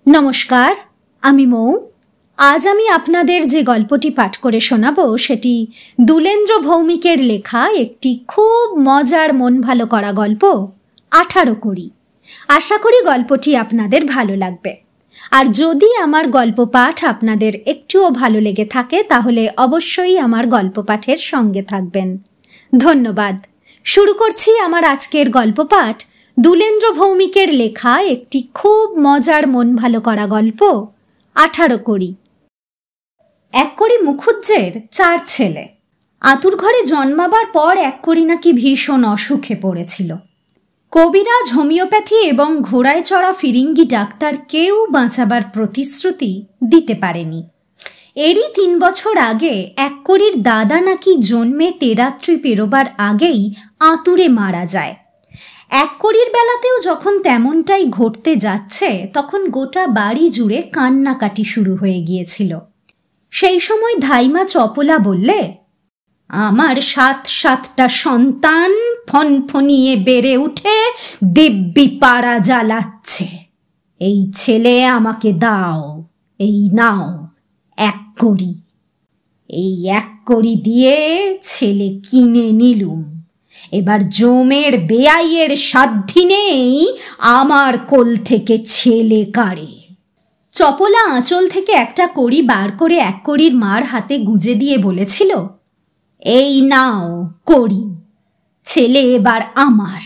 নমস্কার, আমি মৌ। আজ আমি আপনাদের যে গল্পটি পাঠ করে শোনাবো সেটি দুলেন্দ্র ভৌমিকের লেখা একটি খুব মজার মন ভালো করা গল্প 18 কড়ি। আশা করি গল্পটি আপনাদের ভালো লাগবে। আর যদি আমার গল্প পাঠ আপনাদের একটুও ভালো লেগে থাকে তাহলে অবশ্যই আমার গল্প পাঠের সঙ্গে থাকবেন। ধন্যবাদ। শুরু করছি আমার আজকের গল্প পাঠ দুলেন্দ্র ভৌমিকের লেখা একটি খুব মজার মন ভালো করা গল্প 18 কড়ি। এক কড়ি মুখুজ্জের 4 ছেলে। আতুর ঘরে জন্মাবার পর এক কড়ি নাকি ভীষণ অসুখে পড়েছিল। কবিরাজ, হোমিওপ্যাথি এবং ঘোড়ায় চড়া ফিরিঙ্গি ডাক্তার কেউ বাঁচাবার প্রতিশ্রুতি দিতে পারেনি। এরই 3 বছর আগে এক কড়ির দাদা নাকি জন্মে তেরাত্রি পেরোবার আগেই আতুরে মারা যায়। এক কড়ির বেলাতেও যখন তেমনটাই ঘটতে যাচ্ছে তখন গোটা বাড়ি জুড়ে কান্নাকাটি শুরু হয়ে গিয়েছিল। সেই সময় ধাইমা চপলা বললে, আমার 7-7টা সন্তান ফনফনিয়ে বেড়ে উঠে দিব্যি পাড়া জ্বালাচ্ছে। এই ছেলে আমাকে দাও, এই নাও 1 কড়ি। এই 1 কড়ি দিয়ে ছেলে কিনে নিলুম। এবার জমের বেয়াইয়ের সাধ্যি নেই আমার কোল থেকে ছেলে কাড়ে। চপলা আঁচল থেকে একটা কড়ি বার করে এক কড়ির মার হাতে গুজে দিয়ে বলেছিল, এই নাও কড়ি, ছেলে এবার আমার,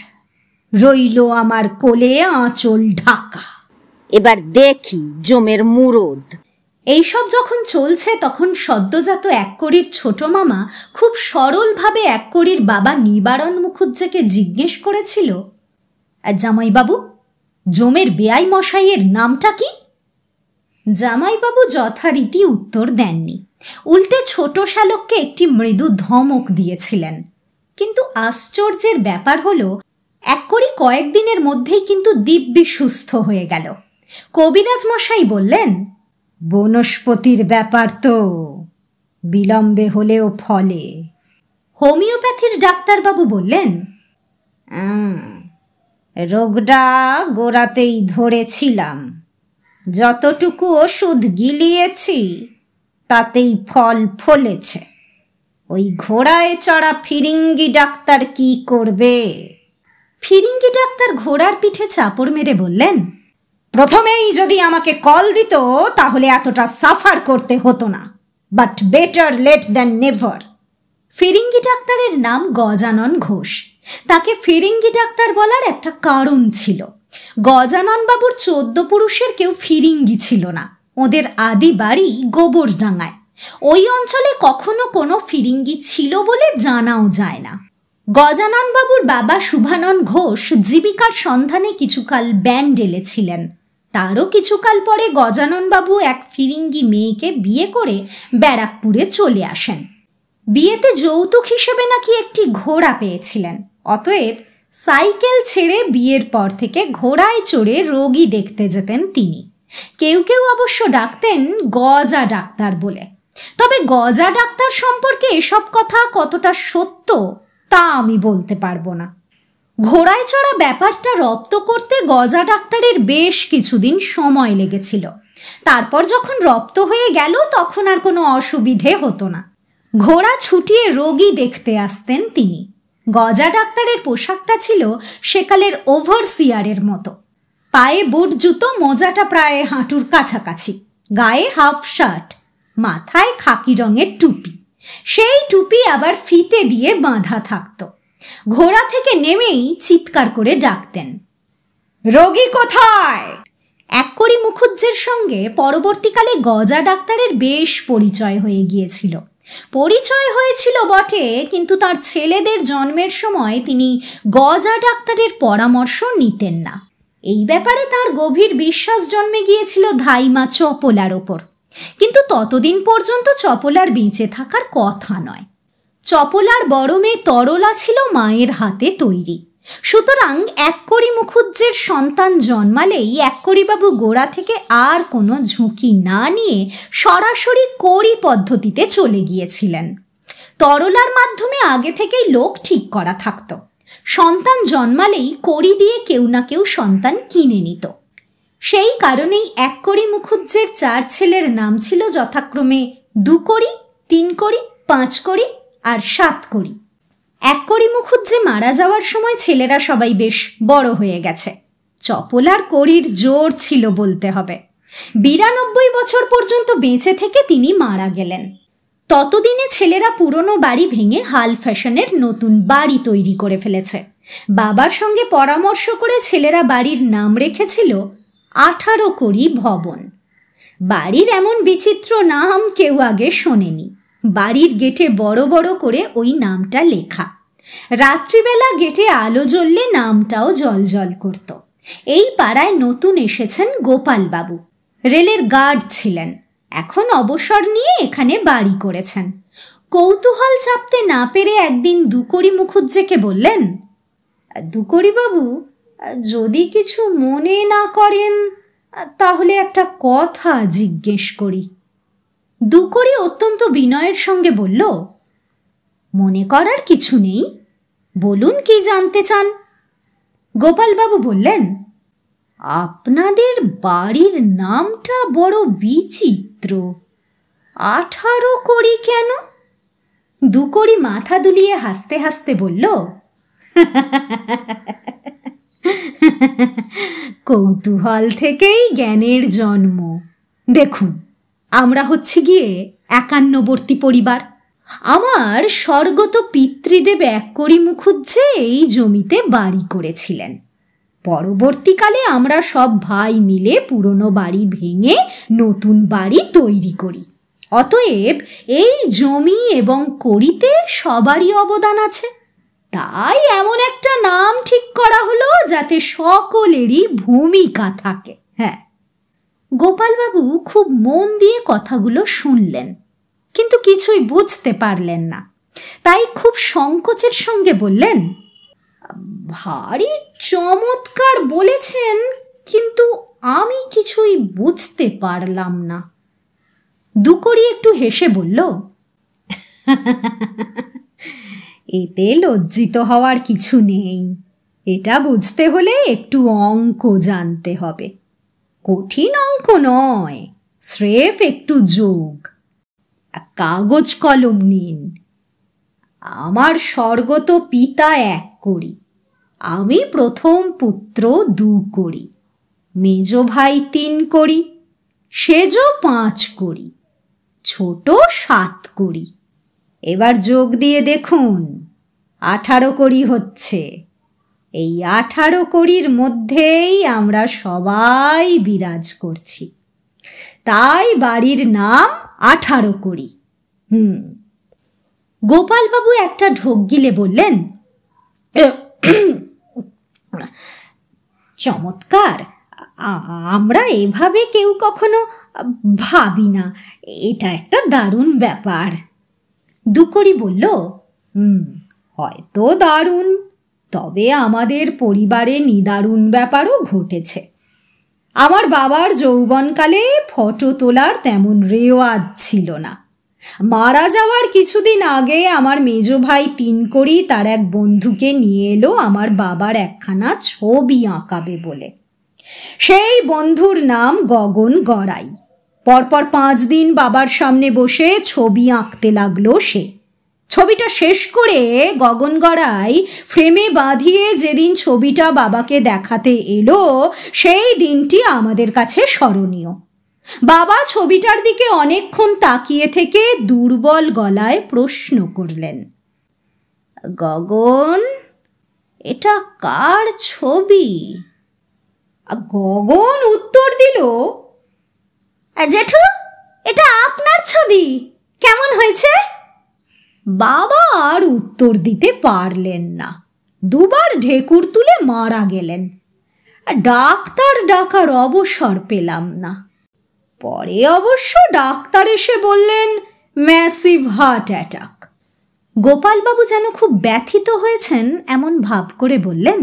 রইল আমার কোলে আঁচল ঢাকা। এবার দেখি জমের মুরদ। এইসব যখন চলছে তখন সদ্যজাত এক কড়ির ছোট মামা খুব সরলভাবে এক কড়ির বাবা নিবারণ মুখুজ্জেকে জিজ্ঞেস করেছিল, জামাইবাবু, জমের বেয়াই মশাইয়ের নামটা কি? জামাইবাবু যথারীতি উত্তর দেননি, উল্টে ছোট শ্যালককে একটি মৃদু ধমক দিয়েছিলেন। কিন্তু আশ্চর্যের ব্যাপার হলো এক কড়ি কয়েকদিনের মধ্যেই কিন্তু দিব্যি সুস্থ হয়ে গেল। কবিরাজ মশাই বললেন, বনস্পতির ব্যাপার তো, বিলম্বে হলেও ফলে। হোমিওপ্যাথির ডাক্তারবাবু বললেন, রোগটা গোড়াতেই ধরেছিলাম, যতটুকু ওষুধ গিলিয়েছি তাতেই ফল ফলেছে। ওই ঘোড়ায় চড়া ফিরিঙ্গি ডাক্তার কি করবে? ফিরিঙ্গি ডাক্তার ঘোড়ার পিঠে চাপড় মেরে বললেন, প্রথমেই যদি আমাকে কল দিত তাহলে এতটা সাফার করতে হতো না, but better late than never. ফিরিঙ্গি ডাক্তারের নাম গজানন ঘোষ। তাকে ফিরিঙ্গি ডাক্তার বলার একটা কারণ ছিল। গজানন বাবুর 14 পুরুষের কেউ ফিরিঙ্গি ছিল না। ওদের আদি বাড়ি গোবরডাঙ্গায়। ওই অঞ্চলে কখনো কোনো ফিরিঙ্গি ছিল বলে জানাও যায় না। গজানন বাবুর বাবা শুভানন ঘোষ জীবিকার সন্ধানে কিছুকাল ব্যান্ডেলে ছিলেন। তারও কিছুকাল পরে গজানন বাবু এক ফিরিঙ্গি মেয়েকে বিয়ে করে ব্যারাকপুরে চলে আসেন। বিয়েতে যৌতুক হিসেবে নাকি একটি ঘোড়া পেয়েছিলেন। অতএব সাইকেল ছেড়ে বিয়ের পর থেকে ঘোড়ায় চড়ে রোগী দেখতে যেতেন তিনি। কেউ কেউ অবশ্য ডাকতেন গজা ডাক্তার বলে। তবে গজা ডাক্তার সম্পর্কে এসব কথা কতটা সত্য তা আমি বলতে পারবো না। ঘোড়ায় চড়া ব্যাপারটা রপ্ত করতে গজা ডাক্তারের বেশ কিছুদিন সময় লেগেছিল। তারপর যখন রপ্ত হয়ে গেল তখন আর কোনো অসুবিধে হতো না। ঘোড়া ছুটিয়ে রোগী দেখতে আসতেন তিনি। গজা ডাক্তারের পোশাকটা ছিল সেকালের ওভারসিয়ারের মতো। পায়ে বুট জুতো, মোজাটা প্রায় হাঁটুর কাছাকাছি, গায়ে হাফ শার্ট, মাথায় খাকি রঙের টুপি। সেই টুপি আবার ফিতে দিয়ে বাঁধা থাকতো। ঘোড়া থেকে নেমেই চিৎকার করে ডাকতেন, রোগী কোথায়? এক কড়ি মুখুজ্জের সঙ্গে পরবর্তীকালে গজা ডাক্তারের বেশ পরিচয় হয়ে গিয়েছিল। পরিচয় হয়েছিল বটে, কিন্তু তার ছেলেদের জন্মের সময় তিনি গজা ডাক্তারের পরামর্শ নিতেন না। এই ব্যাপারে তার গভীর বিশ্বাস জন্মে গিয়েছিল ধাইমা চপলার ওপর। কিন্তু ততদিন পর্যন্ত চপলার বেঁচে থাকার কথা নয়। চপলার বড় মেয়ে তরলা ছিল মায়ের হাতে তৈরি। সুতরাং এক কড়ি মুখুজ্জের সন্তান জন্মালেই এক কড়িবাবু গোড়া থেকে আর কোনো ঝুঁকি না নিয়ে সরাসরি কড়ি পদ্ধতিতে চলে গিয়েছিলেন। তরলার মাধ্যমে আগে থেকেই লোক ঠিক করা থাকতো। সন্তান জন্মালেই কড়ি দিয়ে কেউ না কেউ সন্তান কিনে নিত। সেই কারণেই এককড়ি মুখুজ্জের 4 ছেলের নাম ছিল যথাক্রমে 2 কড়ি, 3 কড়ি, 5 কড়ি আর 7 কড়ি। এককড়ি মুখুজ্জে মারা যাওয়ার সময় ছেলেরা সবাই বেশ বড় হয়ে গেছে। চপল আর কড়ির জোর ছিল বলতে হবে। 92 বছর পর্যন্ত বেঁচে থেকে তিনি মারা গেলেন। ততদিনে ছেলেরা পুরনো বাড়ি ভেঙে হাল ফ্যাশনের নতুন বাড়ি তৈরি করে ফেলেছে। বাবার সঙ্গে পরামর্শ করে ছেলেরা বাড়ির নাম রেখেছিল 18 কড়ি ভবন। বাড়ির এমন বিচিত্র নাম কেউ আগে শোনেনি। বাড়ির গেটে বড় বড় করে ওই নামটা লেখা। রাত্রিবেলা গেটে আলো জ্বললে নামটাও জলজল করত। এই পাড়ায় নতুন এসেছেন গোপালবাবু, রেলের গার্ড ছিলেন। এখন অবসর নিয়ে এখানে বাড়ি করেছেন। কৌতূহল চাপতে না পেরে একদিন 2 কড়ি মুখুজ্জেকে বললেন, 2 কড়ি বাবু, যদি কিছু মনে না করেন তাহলে একটা কথা জিজ্ঞেস করি। 2 কড়ি অত্যন্ত বিনয়ের সঙ্গে বলল, মনে করার কিছু নেই, বলুন কি জানতে চান। গোপালবাবু বললেন, আপনাদের বাড়ির নামটা বড় বিচিত্র, 18 কড়ি কেন? 2 কড়ি মাথা দুলিয়ে হাসতে হাসতে বলল, কৌতূহল থেকেই জ্ঞানের জন্ম। দেখুন, আমরা হচ্ছে গিয়ে 51বর্তী পরিবার। আমার স্বর্গত পিতৃদেব এককড়ি মুখুজ্জে এই জমিতে বাড়ি করেছিলেন। পরবর্তীকালে আমরা সব ভাই মিলে পুরনো বাড়ি ভেঙে নতুন বাড়ি তৈরি করি। অতএব এই জমি এবং কড়িতে সবারই অবদান আছে। তাই এমন একটা নাম ঠিক করা হলো যাতে সকলেরই ভূমিকা থাকে। হ্যাঁ। গোপালবাবু খুব মন দিয়ে কথাগুলো শুনলেন, কিন্তু কিছুই বুঝতে পারলেন না। তাই খুব সংকোচের সঙ্গে বললেন, ভারী চমৎকার বলেছেন, কিন্তু আমি কিছুই বুঝতে পারলাম না। 2 কড়ি একটু হেসে বলল, এতে লজ্জিত হওয়ার কিছু নেই। এটা বুঝতে হলে একটু অঙ্ক জানতে হবে। কঠিন অঙ্ক নয়, স্রেফ একটু যোগ। কাগজ কলম নিন। আমার স্বর্গত পিতা 1 কড়ি, আমি প্রথম পুত্র 2 কড়ি, মেজ ভাই 3 কড়ি, সেজ 5 কড়ি, ছোট 7 কড়ি। এবার যোগ দিয়ে দেখুন, 18 কড়ি হচ্ছে। এই 18 কড়ির মধ্যেই আমরা সবাই বিরাজ করছি, তাই বাড়ির নাম 18 কড়ি। গোপালবাবু একটা ঢোক গিলে বললেন, চমৎকার, আমরা এভাবে কেউ কখনো ভাবি না। এটা একটা দারুণ ব্যাপার। 2 কড়ি বলল, হয়তো দারুণ, তবে আমাদের পরিবারে নিদারুণ ব্যাপারও ঘটেছে। আমার বাবার যৌবনকালে ফটো তোলার তেমন রেওয়াজ ছিল না। মারা যাওয়ার কিছুদিন আগে আমার মেজ ভাই 3 কড়ি তার এক বন্ধুকে নিয়ে এলো আমার বাবার একখানা ছবি আঁকাবে বলে। সেই বন্ধুর নাম গগন গড়াই। পরপর 5 দিন বাবার সামনে বসে ছবি আঁকতে লাগলো সে। ছবিটা শেষ করে গগন গড়াই ফ্রেমে বাঁধিয়ে যেদিন ছবিটা বাবাকে দেখাতে এলো, সেই দিনটি আমাদের কাছে স্মরণীয়। বাবা ছবিটার দিকে অনেকক্ষণ তাকিয়ে থেকে দুর্বল গলায় প্রশ্ন করলেন, গগন, এটা কার ছবি? গগন উত্তর দিল, জেঠু, এটা আপনার ছবি, কেমন হয়েছে? বাবা আর উত্তর দিতে পারলেন না। 2 বার ঢেকুর তুলে মারা গেলেন। ডাক্তার ডাকার অবসর পেলাম না। পরে অবশ্য ডাক্তার এসে বললেন ম্যাসিভ হার্ট অ্যাটাক। গোপালবাবু যেন খুব ব্যথিত হয়েছেন এমন ভাব করে বললেন,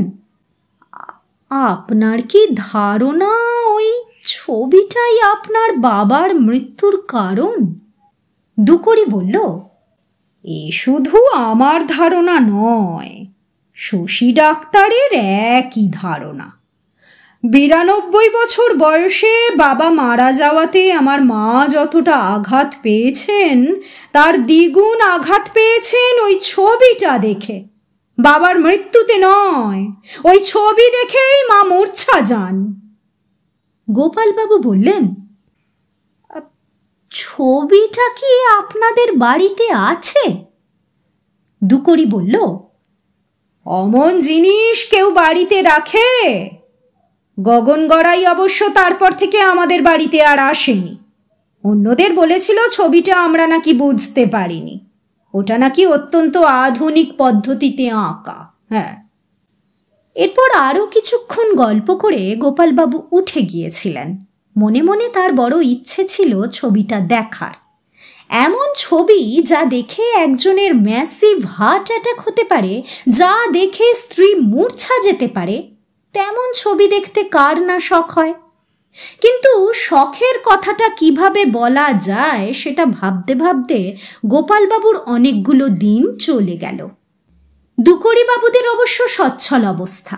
আপনার কি ধারণা ওই ছবিটাই আপনার বাবার মৃত্যুর কারণ? 2 কড়ি বলল, এ শুধু আমার ধারণা নয়, শশী ডাক্তারের একই ধারণা। 92 বছর বয়সে বাবা মারা যাওয়াতে আমার মা যতটা আঘাত পেয়েছেন তার দ্বিগুণ আঘাত পেয়েছেন ওই ছবিটা দেখে। বাবার মৃত্যুতে নয়, ওই ছবি দেখেই মা মূর্ছা যান। গোপালবাবু বললেন, ছবিটা কি আপনাদের বাড়িতে আছে? দুকড়ি বলল, অমন জিনিস কেউ বাড়িতে রাখে? গগন গড়াই অবশ্য তারপর থেকে আমাদের বাড়িতে আর আসেনি। অন্যদের বলেছিল ছবিটা আমরা নাকি বুঝতে পারিনি, ওটা নাকি অত্যন্ত আধুনিক পদ্ধতিতে আঁকা। হ্যাঁ। এরপর আরও কিছুক্ষণ গল্প করে গোপালবাবু উঠে গিয়েছিলেন। মনে মনে তার বড় ইচ্ছে ছিল ছবিটা দেখার। এমন ছবি যা দেখে একজনের ম্যাসিভ হার্ট অ্যাটাক হতে পারে, যা দেখে স্ত্রী মূর্ছা যেতে পারে, তেমন ছবি দেখতে কার না শখ হয়। কিন্তু শখের কথাটা কিভাবে বলা যায় সেটা ভাবতে ভাবতে গোপালবাবুর অনেকগুলো দিন চলে গেল। দুকড়িবাবুদের অবশ্য সচ্ছল অবস্থা।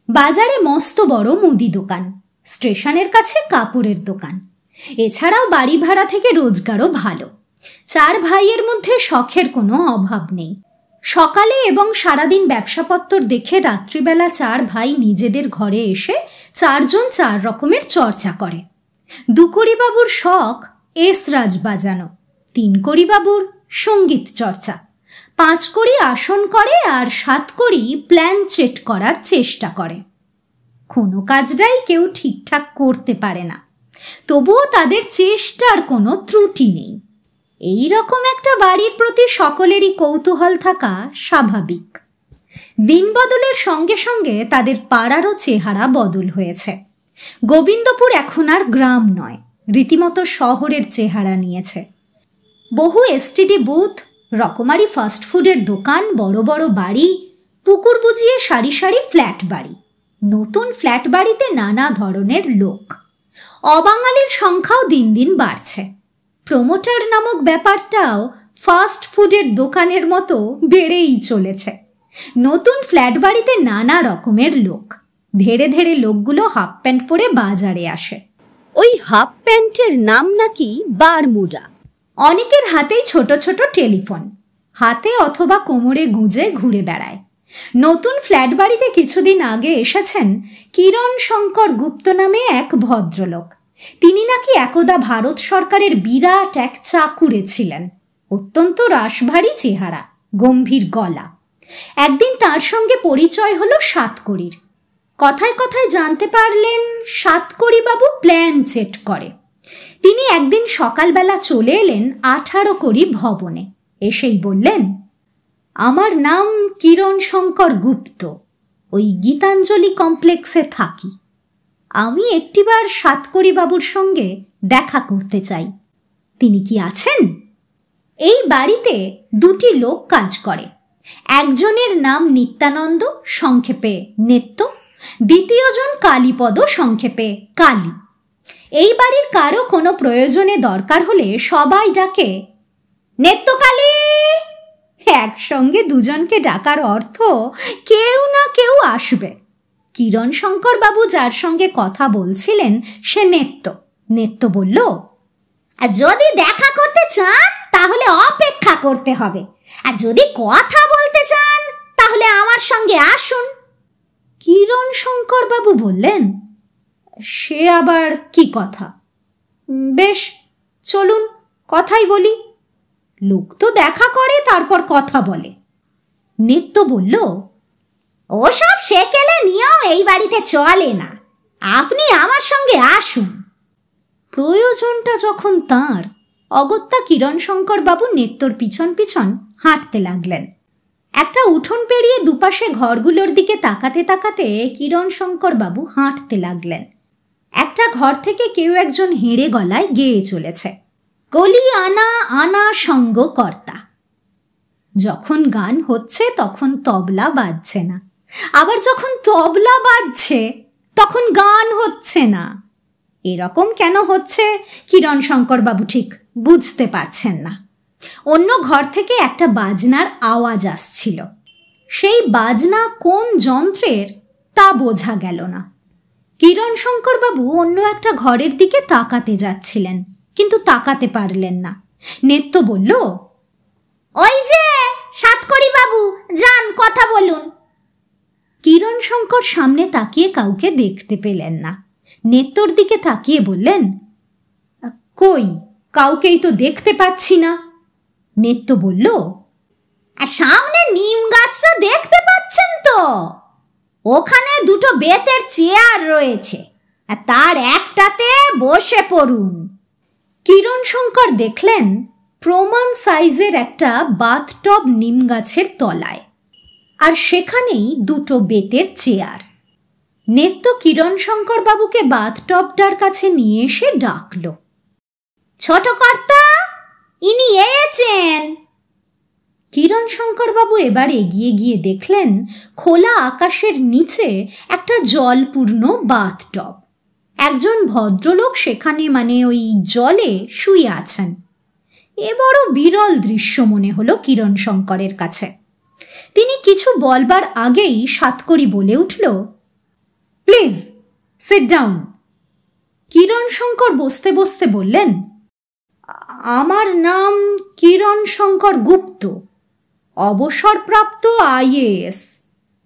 বাজারে মস্ত বড় মুদি দোকান, স্টেশনের কাছে কাপড়ের দোকান, এছাড়াও বাড়ি ভাড়া থেকে রোজগারও ভালো। 4 ভাইয়ের মধ্যে শখের কোনো অভাব নেই। সকালে এবং সারাদিন ব্যবসাপত্র দেখে রাত্রিবেলা 4 ভাই নিজেদের ঘরে এসে 4 জন 4 রকমের চর্চা করে। দুকড়িবাবুর শখ এসরাজ বাজানো, 3 কড়িবাবুর সঙ্গীত চর্চা, 5 কড়ি আসন করে আর 7 কড়ি প্ল্যান চেট করার চেষ্টা করে। কোনো কাজটাই কেউ ঠিকঠাক করতে পারে না, তবুও তাদের চেষ্টার কোনো ত্রুটি নেই। এই রকম একটা বাড়ির প্রতি সকলেরই কৌতূহল থাকা স্বাভাবিক। দিন বদলের সঙ্গে সঙ্গে তাদের পাড়ারও চেহারা বদল হয়েছে। গোবিন্দপুর এখন আর গ্রাম নয়, রীতিমতো শহরের চেহারা নিয়েছে। বহু এসটিডি বুথ, রকমারি ফাস্টফুডের দোকান, বড় বড় বাড়ি, পুকুর বুঝিয়ে সারি সারি ফ্ল্যাট বাড়ি। নতুন ফ্ল্যাট বাড়িতে নানা ধরনের লোক। অবাঙালির সংখ্যাও দিন দিন বাড়ছে। প্রমোটার নামক ব্যাপারটাও ফাস্ট ফুডের দোকানের মতো বেড়েই চলেছে। নতুন ফ্ল্যাট বাড়িতে নানা রকমের লোক। ধীরে ধীরে লোকগুলো হাফ প্যান্ট পরে বাজারে আসে। ওই হাফ প্যান্টের নাম নাকি বারমুডা। অনেকের হাতেই ছোট ছোট টেলিফোন, হাতে অথবা কোমরে গুঁজে ঘুরে বেড়ায়। নতুন ফ্ল্যাট বাড়িতে কিছুদিন আগে এসেছেন কিরণ শঙ্কর গুপ্ত নামে এক ভদ্রলোক। তিনি নাকি একদা ভারত সরকারের বিরাট এক চাকুরে ছিলেন। অত্যন্ত রাশভারী চেহারা, গম্ভীর গলা। একদিন তার সঙ্গে পরিচয় হলো 7 কড়ির। কথায় কথায় জানতে পারলেন 7 কড়িবাবু প্ল্যান চেট করে। তিনি একদিন সকালবেলা চলে এলেন 18 কড়ি ভবনে। এসেই বললেন, আমার নাম কিরণ শঙ্কর গুপ্ত, ওই গীতাঞ্জলি কমপ্লেক্সে থাকি। আমি একটিবার 7 কড়িবাবুর সঙ্গে দেখা করতে চাই। তিনি কি আছেন? এই বাড়িতে 2টি লোক কাজ করে। একজনের নাম নিত্যানন্দ, সংক্ষেপে নেত্য। দ্বিতীয়জন কালীপদ, সংক্ষেপে কালী। এই বাড়ির কারো কোনো প্রয়োজনে দরকার হলে সবাই ডাকে নেত্যকালী। একসঙ্গে দুজনকে ডাকার অর্থ কেউ না কেউ আসবে। কিরণ শঙ্কর বাবু যার সঙ্গে কথা বলছিলেন সে নেত্য। নেত্য বলল, যদি দেখা করতে চান তাহলে অপেক্ষা করতে হবে, আর যদি কথা বলতে চান তাহলে আমার সঙ্গে আসুন। কিরণ শঙ্কর বাবু বললেন, সে আবার কি কথা? বেশ, চলুন কথাই বলি। লোক তো দেখা করে তারপর কথা বলে। নিত্য বলল, ওসব সেকেলে নিয়ম এই বাড়িতে চলে না, আপনি আমার সঙ্গে আসুন। প্রয়োজনটা যখন তাঁর, অগত্যা কিরণ শঙ্কর বাবু নেত্যর পিছন পিছন হাঁটতে লাগলেন। একটা উঠোন পেরিয়ে দুপাশে ঘরগুলোর দিকে তাকাতে তাকাতে কিরণ শঙ্কর বাবু হাঁটতে লাগলেন। একটা ঘর থেকে কেউ একজন হেঁড়ে গলায় গেয়ে চলেছে, কলি আনা আনা সঙ্গ কর্তা। যখন গান হচ্ছে তখন তবলা বাজছে না, আবার যখন তবলা বাজছে তখন গান হচ্ছে না। এরকম কেন হচ্ছে কিরণ শঙ্কর বাবু ঠিক বুঝতে পারছেন না। অন্য ঘর থেকে একটা বাজনার আওয়াজ আসছিল। সেই বাজনা কোন যন্ত্রের তা বোঝা গেল না। কিরণশঙ্করবাবু অন্য একটা ঘরের দিকে তাকাতে যাচ্ছিলেন, কিন্তু তাকাতে পারলেন না। নেত্য বলল, ওই যে সাতকড়ি বাবু, যান কথা বলুন। কিরণশঙ্কর সামনে তাকিয়ে কাউকে দেখতে পেলেন না। নেত্যর দিকে তাকিয়ে বললেন, কই, কাউকেই তো দেখতে পাচ্ছি না। নেত্য বলল, সামনে নিম গাছটা দেখতে পাচ্ছেন তো? ওখানে দুটো বেতের চেয়ার রয়েছে, তার একটাতে বসে পড়ুন। কিরণশঙ্কর দেখলেন প্রমাণ সাইজের একটা বাথটব নিম গাছের তলায়, আর সেখানেই দুটো বেতের চেয়ার। নেত্য কিরণশঙ্কর বাবুকে বাথটবটার কাছে নিয়ে এসে ডাকল, ছোট কর্তা, ইনি এসেছেন। কিরণশঙ্কর বাবু এবার এগিয়ে গিয়ে দেখলেন খোলা আকাশের নিচে একটা জলপূর্ণ বাথটব। একজন ভদ্রলোক সেখানে, মানে ওই জলে শুয়ে আছেন। এ বড় বিরল দৃশ্য মনে হলো কিরণশঙ্করের কাছে। তিনি কিছু বলবার আগেই সাতকড়ি বলে উঠল, প্লিজ সিট ডাউন। কিরণশঙ্কর বসতে বসতে বললেন, আমার নাম কিরণশঙ্কর গুপ্ত, অবসরপ্রাপ্ত IAS।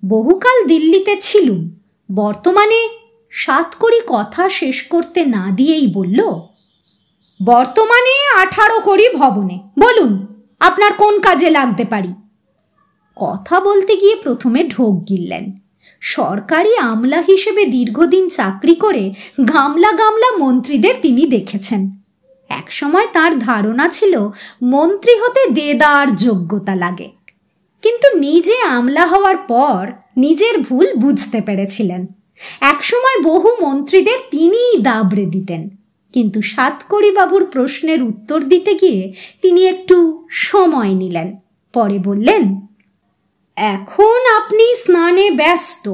বহুকাল দিল্লিতে ছিলুম, বর্তমানে। সাতকড়ি কথা শেষ করতে না দিয়েই বলল, বর্তমানে 18 কড়ি ভবনে। বলুন, আপনার কোন কাজে লাগতে পারি? কথা বলতে গিয়ে প্রথমে ঢোক গিললেন। সরকারি আমলা হিসেবে দীর্ঘদিন চাকরি করে গামলা গামলা মন্ত্রীদের তিনি দেখেছেন। একসময় তার ধারণা ছিল মন্ত্রী হতে দেদার যোগ্যতা লাগে, কিন্তু নিজে আমলা হওয়ার পর নিজের ভুল বুঝতে পেরেছিলেন। একসময় বহু মন্ত্রীদের তিনিই দাবড়ে দিতেন, কিন্তু সাতকড়ি বাবুর প্রশ্নের উত্তর দিতে গিয়ে তিনি একটু সময় নিলেন। পরে বললেন, এখন আপনি স্নানে ব্যস্ত,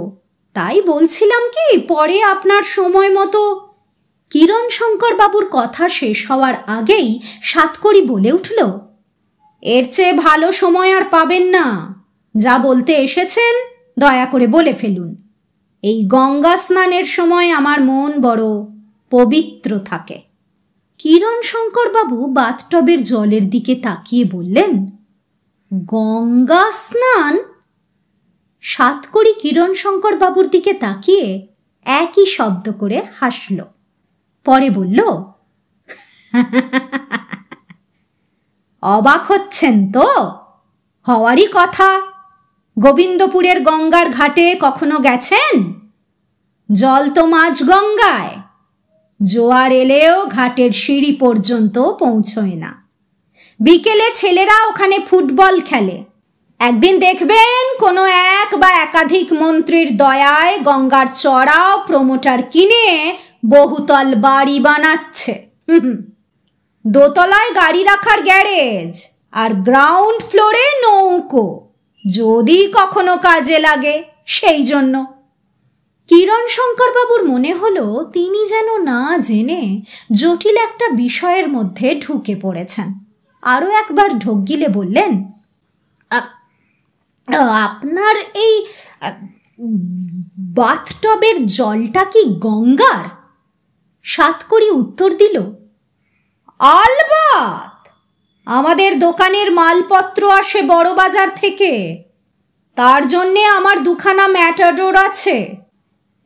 তাই বলছিলাম কি পরে আপনার সময় মতো। কিরণশঙ্কর বাবুর কথা শেষ হওয়ার আগেই সাতকড়ি বলে উঠল, এর চেয়ে ভালো সময় আর পাবেন না। যা বলতে এসেছেন দয়া করে বলে ফেলুন। এই গঙ্গা স্নানের সময় আমার মন বড় পবিত্র থাকে। কিরণশঙ্কর বাবু বাথটবের জলের দিকে তাকিয়ে বললেন, গঙ্গা স্নান? সাতকড়ি কিরণশঙ্কর বাবুর দিকে তাকিয়ে একই শব্দ করে হাসল। পরে বলল, অবাক হচ্ছেন তো? হওয়ারই কথা। গোবিন্দপুরের গঙ্গার ঘাটে কখনো গেছেন? জল তো মাঝ গঙ্গায়, জোয়ার এলেও ঘাটের সিঁড়ি পর্যন্ত পৌঁছয় না। বিকেলে ছেলেরা ওখানে ফুটবল খেলে। একদিন দেখবেন কোনো এক বা একাধিক মন্ত্রীর দয়ায় গঙ্গার চড়াও প্রমোটার কিনে বহুতল বাড়ি বানাচ্ছে। দোতলায় গাড়ি রাখার গ্যারেজ, আর গ্রাউন্ড ফ্লোরে নৌকো, যদি কখনো কাজে লাগে সেই জন্য। কিরণশঙ্কর বাবুর মনে হলো তিনি যেন না জেনে জটিল একটা বিষয়ের মধ্যে ঢুকে পড়েছেন। আরও একবার ঢোক গিলে বললেন, আপনার এই বাথটবের জলটা কি গঙ্গার? সাতকড়ি উত্তর দিল, আলবাত। আমাদের দোকানের মালপত্র আসে বড় বাজার থেকে, তার জন্যে আমার দুখানা ম্যাটাডোর আছে।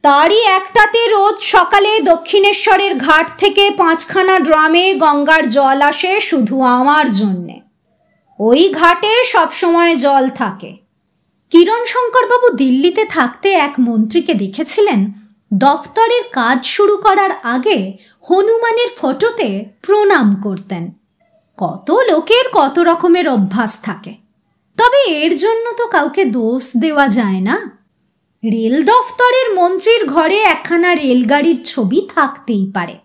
তারই একটাতে রোজ সকালে দক্ষিণেশ্বরের ঘাট থেকে 5খানা ড্রামে গঙ্গার জল আসে শুধু আমার জন্যে। ওই ঘাটে সবসময় জল থাকে। কিরণশঙ্কর বাবু দিল্লিতে থাকতে এক মন্ত্রীকে দেখেছিলেন দফতরের কাজ শুরু করার আগে হনুমানের ফটোতে প্রণাম করতেন। কত লোকের কত রকমের অভ্যাস থাকে, তবে এর জন্য তো কাউকে দোষ দেওয়া যায় না। রেল দফতরের মন্ত্রীর ঘরে একখানা রেলগাড়ির ছবি থাকতেই পারে,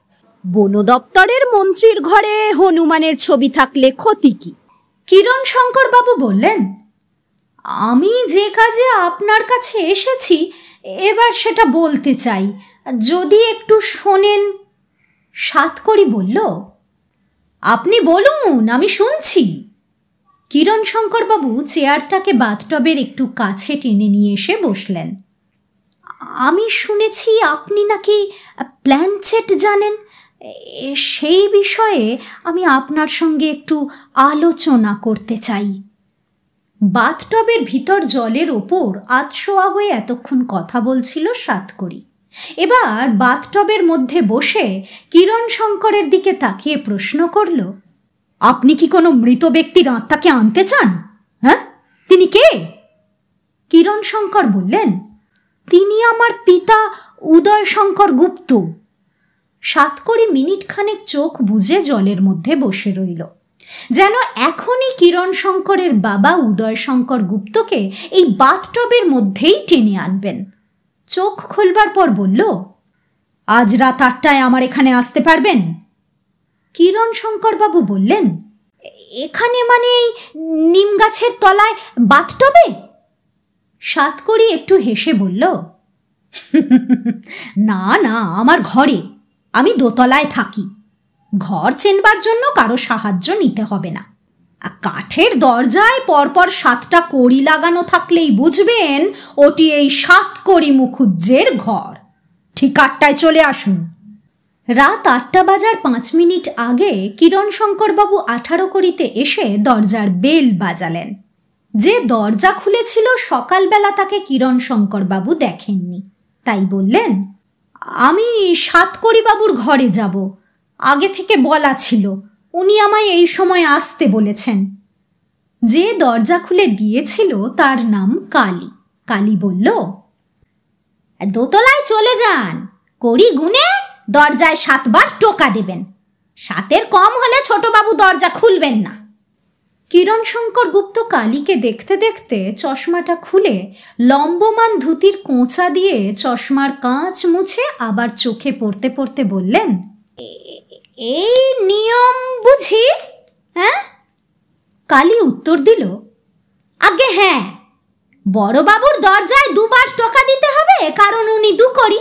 বন দপ্তরের মন্ত্রীর ঘরে হনুমানের ছবি থাকলে ক্ষতি কি? কিরণশঙ্কর বাবু বললেন, আমি যে কাজে আপনার কাছে এসেছি এবার সেটা বলতে চাই, যদি একটু শোনেন। সাতকড়ি বলল, আপনি বলুন, আমি শুনছি। কিরণশঙ্কর বাবু চেয়ারটাকে বাথটবের একটু কাছে টেনে নিয়ে এসে বসলেন। আমি শুনেছি আপনি নাকি প্ল্যানচেট জানেন। সেই বিষয়ে আমি আপনার সঙ্গে একটু আলোচনা করতে চাই। বাথটবের ভিতর জলের ওপর আধশোয়া হয়ে এতক্ষণ কথা বলছিল সাতকড়ি। এবার বাথটবের মধ্যে বসে কিরণ শঙ্করের দিকে তাকিয়ে প্রশ্ন করল, আপনি কি কোনো মৃত ব্যক্তির আত্মাকে আনতে চান? হ্যাঁ, তিনি কে? কিরণ শঙ্কর বললেন, তিনি আমার পিতা উদয়শঙ্কর গুপ্ত। সাতকড়ি মিনিট খানেক চোখ বুজে জলের মধ্যে বসে রইল, যেন এখনই কিরণ শঙ্করের বাবা উদয়শঙ্কর গুপ্তকে এই বাথটবের মধ্যেই টেনে আনবেন। চোখ খুলবার পর বলল, আজ রাত 8টায় আমার এখানে আসতে পারবেন? কিরণ শঙ্কর বাবু বললেন, এখানে মানে এই নিম গাছের তলায় বাথটবে? সাতকড়ি একটু হেসে বলল, না না, আমার ঘরে। আমি দোতলায় থাকি। ঘর চেনবার জন্য কারো সাহায্য নিতে হবে না। কাঠের দরজায় পরপর 7টা কড়ি লাগানো থাকলেই বুঝবেন ওটি এই সাতকড়ি মুখুজ্জের ঘর। ঠিক 8টায় চলে আসুন। রাত 8টা বাজার 5 মিনিট আগে কিরণ শঙ্করবাবু 18 কড়িতে এসে দরজার বেল বাজালেন। যে দরজা খুলেছিল সকালবেলা তাকে কিরণ শঙ্করবাবু দেখেননি, তাই বললেন, আমি সাতকড়ি বাবুর ঘরে যাব। আগে থেকে বলা ছিল, উনি আমায় এই সময় আসতে বলেছেন। যে দরজা খুলে দিয়েছিল তার নাম কালী। কালী বলল, দোতলায় চলে যান, কড়ি গুনে দরজায় 7 বার টোকা দেবেন। 7-এর কম হলে ছোটবাবু দরজা খুলবেন না। কিরণ শঙ্কর গুপ্ত কালীকে দেখতে দেখতে চশমাটা খুলে লম্বমান ধুতির কোঁচা দিয়ে চশমার কাঁচ মুছে আবার চোখে পড়তে পড়তে বললেন, এই নিয়ম বুঝি? হ্যাঁ? কালী উত্তর দিল, আগে হ্যাঁ, বড়বাবুর দরজায় 2 বার টোকা দিতে হবে, কারণ উনি 2 কড়ি।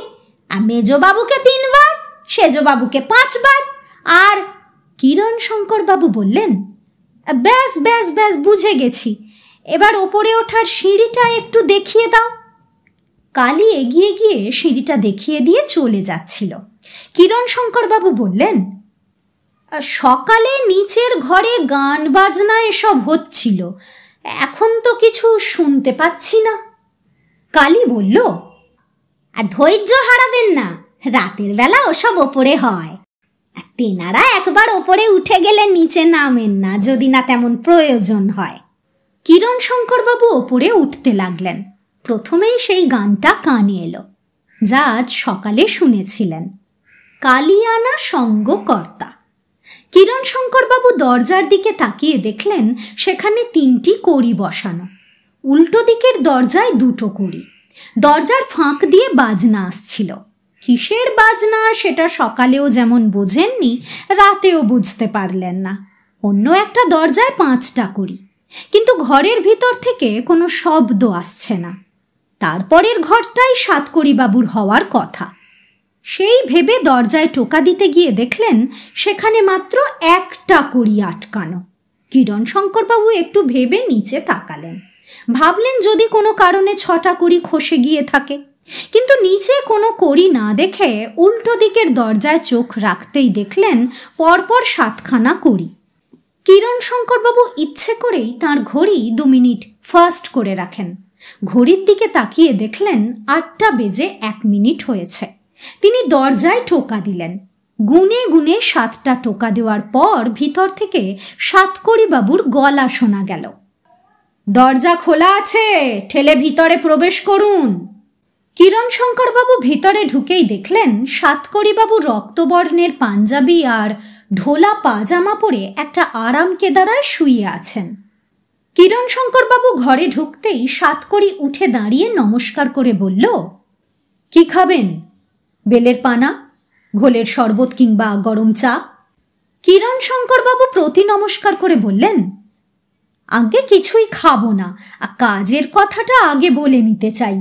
আর মেজবাবুকে 3 বার, সেজবাবুকে 5 বার। আর কিরণ শঙ্কর বাবু বললেন, ব্যাস ব্যাস ব্যাস, বুঝে গেছি। এবার ওপরে ওঠার সিঁড়িটা একটু দেখিয়ে দাও। কালী এগিয়ে গিয়ে সিঁড়িটা দেখিয়ে দিয়ে চলে যাচ্ছিল। কিরণ শঙ্কর বাবু বললেন, সকালে নিচের ঘরে গান বাজনা এসব হচ্ছিল, এখন তো কিছু শুনতে পাচ্ছি না। কালী বলল, ধৈর্য হারাবেন না, রাতের বেলা ওসব ওপরে হয়। তেনারা একবার ওপরে উঠে গেলে নিচে নামেন না, যদি না তেমন প্রয়োজন হয়। কিরণ শঙ্কর বাবু ওপরে উঠতে লাগলেন। প্রথমেই সেই গানটা কানে এলো, যা আজ সকালে শুনেছিলেন, কালিয়ানা সঙ্গকর্তা। কিরণ শঙ্কর বাবু দরজার দিকে তাকিয়ে দেখলেন সেখানে 3টি কড়ি বসানো। উল্টো দিকের দরজায় 2টো কড়ি। দরজার ফাঁক দিয়ে বাজনা আসছিল। কিসের বাজনা সেটা সকালেও যেমন বোঝেননি, রাতেও বুঝতে পারলেন না। অন্য একটা দরজায় 5টা কড়ি, কিন্তু ঘরের ভিতর থেকে কোনো শব্দ আসছে না। তারপরের ঘরটাই সাতকড়ি বাবুর হওয়ার কথা। সেই ভেবে দরজায় টোকা দিতে গিয়ে দেখলেন সেখানে মাত্র 1টা কড়ি আটকানো। কিরণ শঙ্করবাবু একটু ভেবে নিচে তাকালেন। ভাবলেন যদি কোনো কারণে 6টা কড়ি খসে গিয়ে থাকে, কিন্তু নিচে কোনো কড়ি না দেখে উল্টো দিকের দরজায় চোখ রাখতেই দেখলেন পরপর 7খানা কড়ি। কিরণ শঙ্করবাবু ইচ্ছে করেই তাঁর ঘড়ি 2 মিনিট ফাস্ট করে রাখেন। ঘড়ির দিকে তাকিয়ে দেখলেন 8টা বেজে 1 মিনিট হয়েছে। তিনি দরজায় টোকা দিলেন। গুনে গুনে 7টা টোকা দেওয়ার পর ভিতর থেকে সাতকড়ি বাবুর গলা শোনা গেল, দরজা খোলা আছে, ঠেলে ভিতরে প্রবেশ করুন। কিরণ শঙ্করবাবু ভিতরে ঢুকেই দেখলেন সাতকড়ি বাবু রক্তবর্ণের পাঞ্জাবি আর ঢোলা পাজামা পরে একটা আরাম কেদারায় শুয়ে আছেন। কিরণ শঙ্করবাবু ঘরে ঢুকতেই সাতকড়ি উঠে দাঁড়িয়ে নমস্কার করে বলল, কি খাবেন? বেলের পানা, ঘোলের শরবত কিংবা গরম চা? কিরণ শঙ্করবাবু প্রতি নমস্কার করে বললেন, আগে কিছুই খাবো না, কাজের কথাটা আগে বলে নিতে চাই।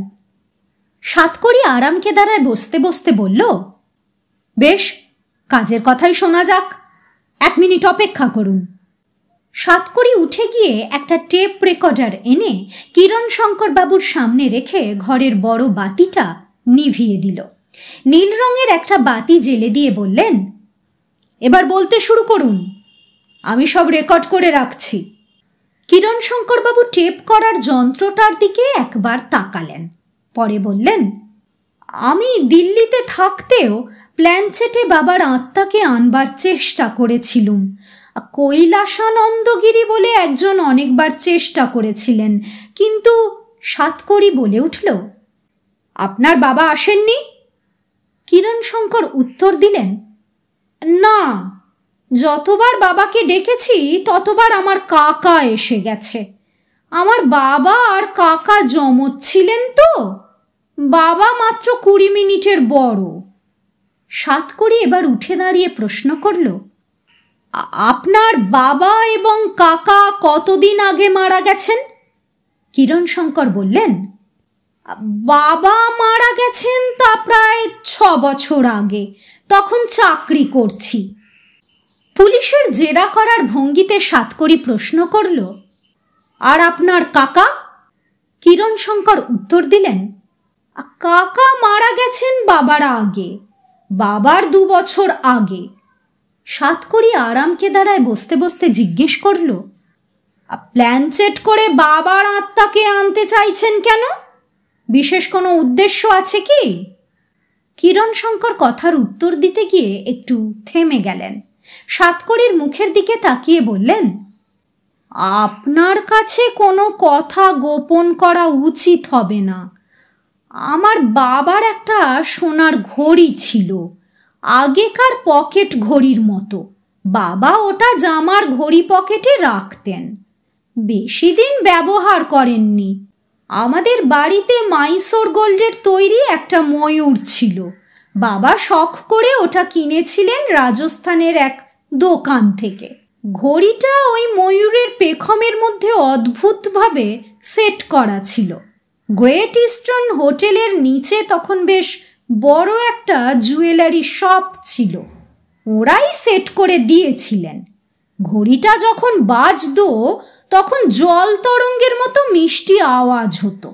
সাতকড়ি আরাম কেদারায় বসতে বসতে বলল, বেশ, কাজের কথাই শোনা যাক। 1 মিনিট অপেক্ষা করুন। সাতকড়ি উঠে গিয়ে একটা টেপ রেকর্ডার এনে কিরণ শঙ্করবাবুর সামনে রেখে ঘরের বড় বাতিটা নিভিয়ে দিল। নীল রঙের একটা বাতি জ্বেলে দিয়ে বললেন, এবার বলতে শুরু করুন, আমি সব রেকর্ড করে রাখছি। কিরণশঙ্করবাবু টেপ করার যন্ত্রটার দিকে একবার তাকালেন, পরে বললেন, আমি দিল্লিতে থাকতেও প্ল্যানচেটে বাবার আত্মাকে আনবার চেষ্টা করেছিলুম। কৈলাসানন্দগিরি বলে একজন অনেকবার চেষ্টা করেছিলেন, কিন্তু সাতকড়ি বলে উঠল, আপনার বাবা আসেননি? কিরণশঙ্কর উত্তর দিলেন, না, যতবার বাবাকে ডেকেছি ততবার আমার কাকা এসে গেছে। আমার বাবা আর কাকা জমজ ছিলেন তো, বাবা মাত্র 20 মিনিটের বড়। সাতকড়ি এবার উঠে দাঁড়িয়ে প্রশ্ন করল, আপনার বাবা এবং কাকা কতদিন আগে মারা গেছেন? কিরণশঙ্কর বললেন, বাবা মারা গেছেন তা প্রায় 6 বছর আগে, তখন চাকরি করছি। পুলিশের জেরা করার ভঙ্গিতে সাতকড়ি প্রশ্ন করল, আর আপনার কাকা? কিরণশঙ্কর উত্তর দিলেন, কাকা মারা গেছেন বাবার আগে, বাবার 2 বছর আগে। সাতকড়ি আরামকে দাঁড়ায় বসতে বসতে জিজ্ঞেস করল, প্ল্যানচেট করে বাবার আত্মাকে আনতে চাইছেন কেন? বিশেষ কোনো উদ্দেশ্য আছে কি? কিরণশঙ্কর কথার উত্তর দিতে গিয়ে একটু থেমে গেলেন। সাতকড়ির মুখের দিকে তাকিয়ে বললেন, আপনার কাছে কোনো কথা গোপন করা উচিত হবে না। আমার বাবার একটা সোনার ঘড়ি ছিল, আগেকার পকেট ঘড়ির মতো। বাবা ওটা জামার ঘড়ি পকেটে রাখতেন, বেশি দিন ব্যবহার করেননি। আমাদের বাড়িতে মাইসোর গোল্ডের তৈরি একটা ময়ূর ছিল, বাবা শখ করে ওটা কিনেছিলেন রাজস্থানের এক দোকান থেকে। ঘড়িটা ওই ময়ূরের পেখমের মধ্যে অদ্ভুতভাবে সেট করা ছিল। গ্রেট ইস্টার্ন হোটেলের নিচে তখন বেশ বড় একটা জুয়েলারি শপ ছিল, ওরাই সেট করে দিয়েছিলেন। ঘড়িটা যখন বাজতো তখন জল তরঙ্গের মতো মিষ্টি আওয়াজ হতো।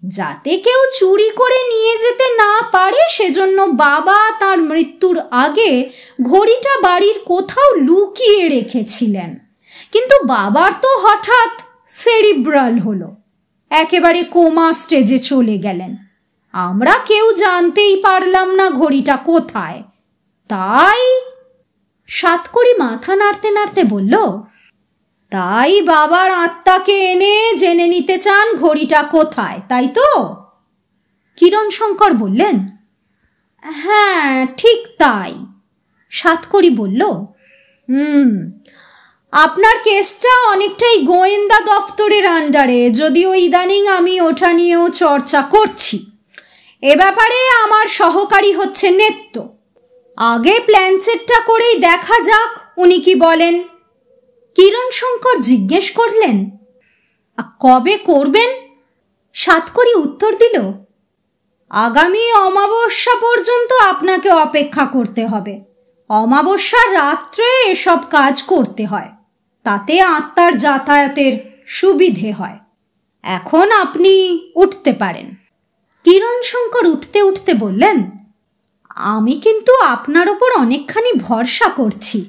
যাতে কেউ চুরি করে নিয়ে যেতে না পারে সেজন্য বাবা তার মৃত্যুর আগে ঘড়িটা বাড়ির কোথাও লুকিয়ে রেখেছিলেন। কিন্তু বাবার তো হঠাৎ সেরিব্রাল হলো, একেবারে কোমা স্টেজে চলে গেলেন। আমরা কেউ জানতেই পারলাম না ঘড়িটা কোথায়। তাই সাতকড়ি মাথা নাড়তে নাড়তে বলল, তাই বাবার আত্মাকে এনে জেনে নিতে চান ঘড়িটা কোথায়, তাই তো? কিরণশঙ্কর বললেন, হ্যাঁ ঠিক তাই। সাতকড়ি বলল, আপনার কেসটা অনেকটাই গোয়েন্দা দফতরের আন্ডারে, যদিও ইদানিং আমি ওটা নিয়েও চর্চা করছি। এ ব্যাপারে আমার সহকারী হচ্ছে নেত্য। আগে প্ল্যানচেটটা করেই দেখা যাক উনি কি বলেন। কিরণশঙ্কর জিজ্ঞেস করলেন, কবে করবেন? সাতকড়ি উত্তর দিল, আগামী অমাবস্যা পর্যন্ত আপনাকে অপেক্ষা করতে হবে। অমাবস্যার রাত্রে এসব কাজ করতে হয়, তাতে আত্মার যাতায়াতের সুবিধে হয়। এখন আপনি উঠতে পারেন। কিরণশঙ্কর উঠতে উঠতে বললেন, আমি কিন্তু আপনার ওপর অনেকখানি ভরসা করছি।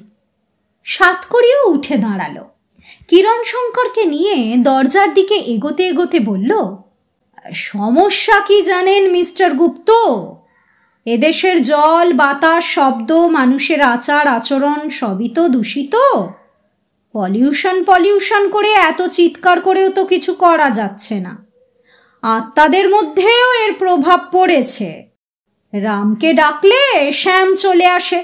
সাতকড়িও উঠে দাঁড়ালো। কিরণশঙ্করকে নিয়ে দরজার দিকে এগোতে এগোতে বলল, সমস্যা কি জানেন মিস্টার গুপ্ত? এদেশের জল, বাতাস, শব্দ, মানুষের আচার আচরণ সবই তো দূষিত। পলিউশন করে এত চিৎকার করেও তো কিছু করা যাচ্ছে না। আত্মাদের মধ্যেও এর প্রভাব পড়েছে। রামকে ডাকলে শ্যাম চলে আসে।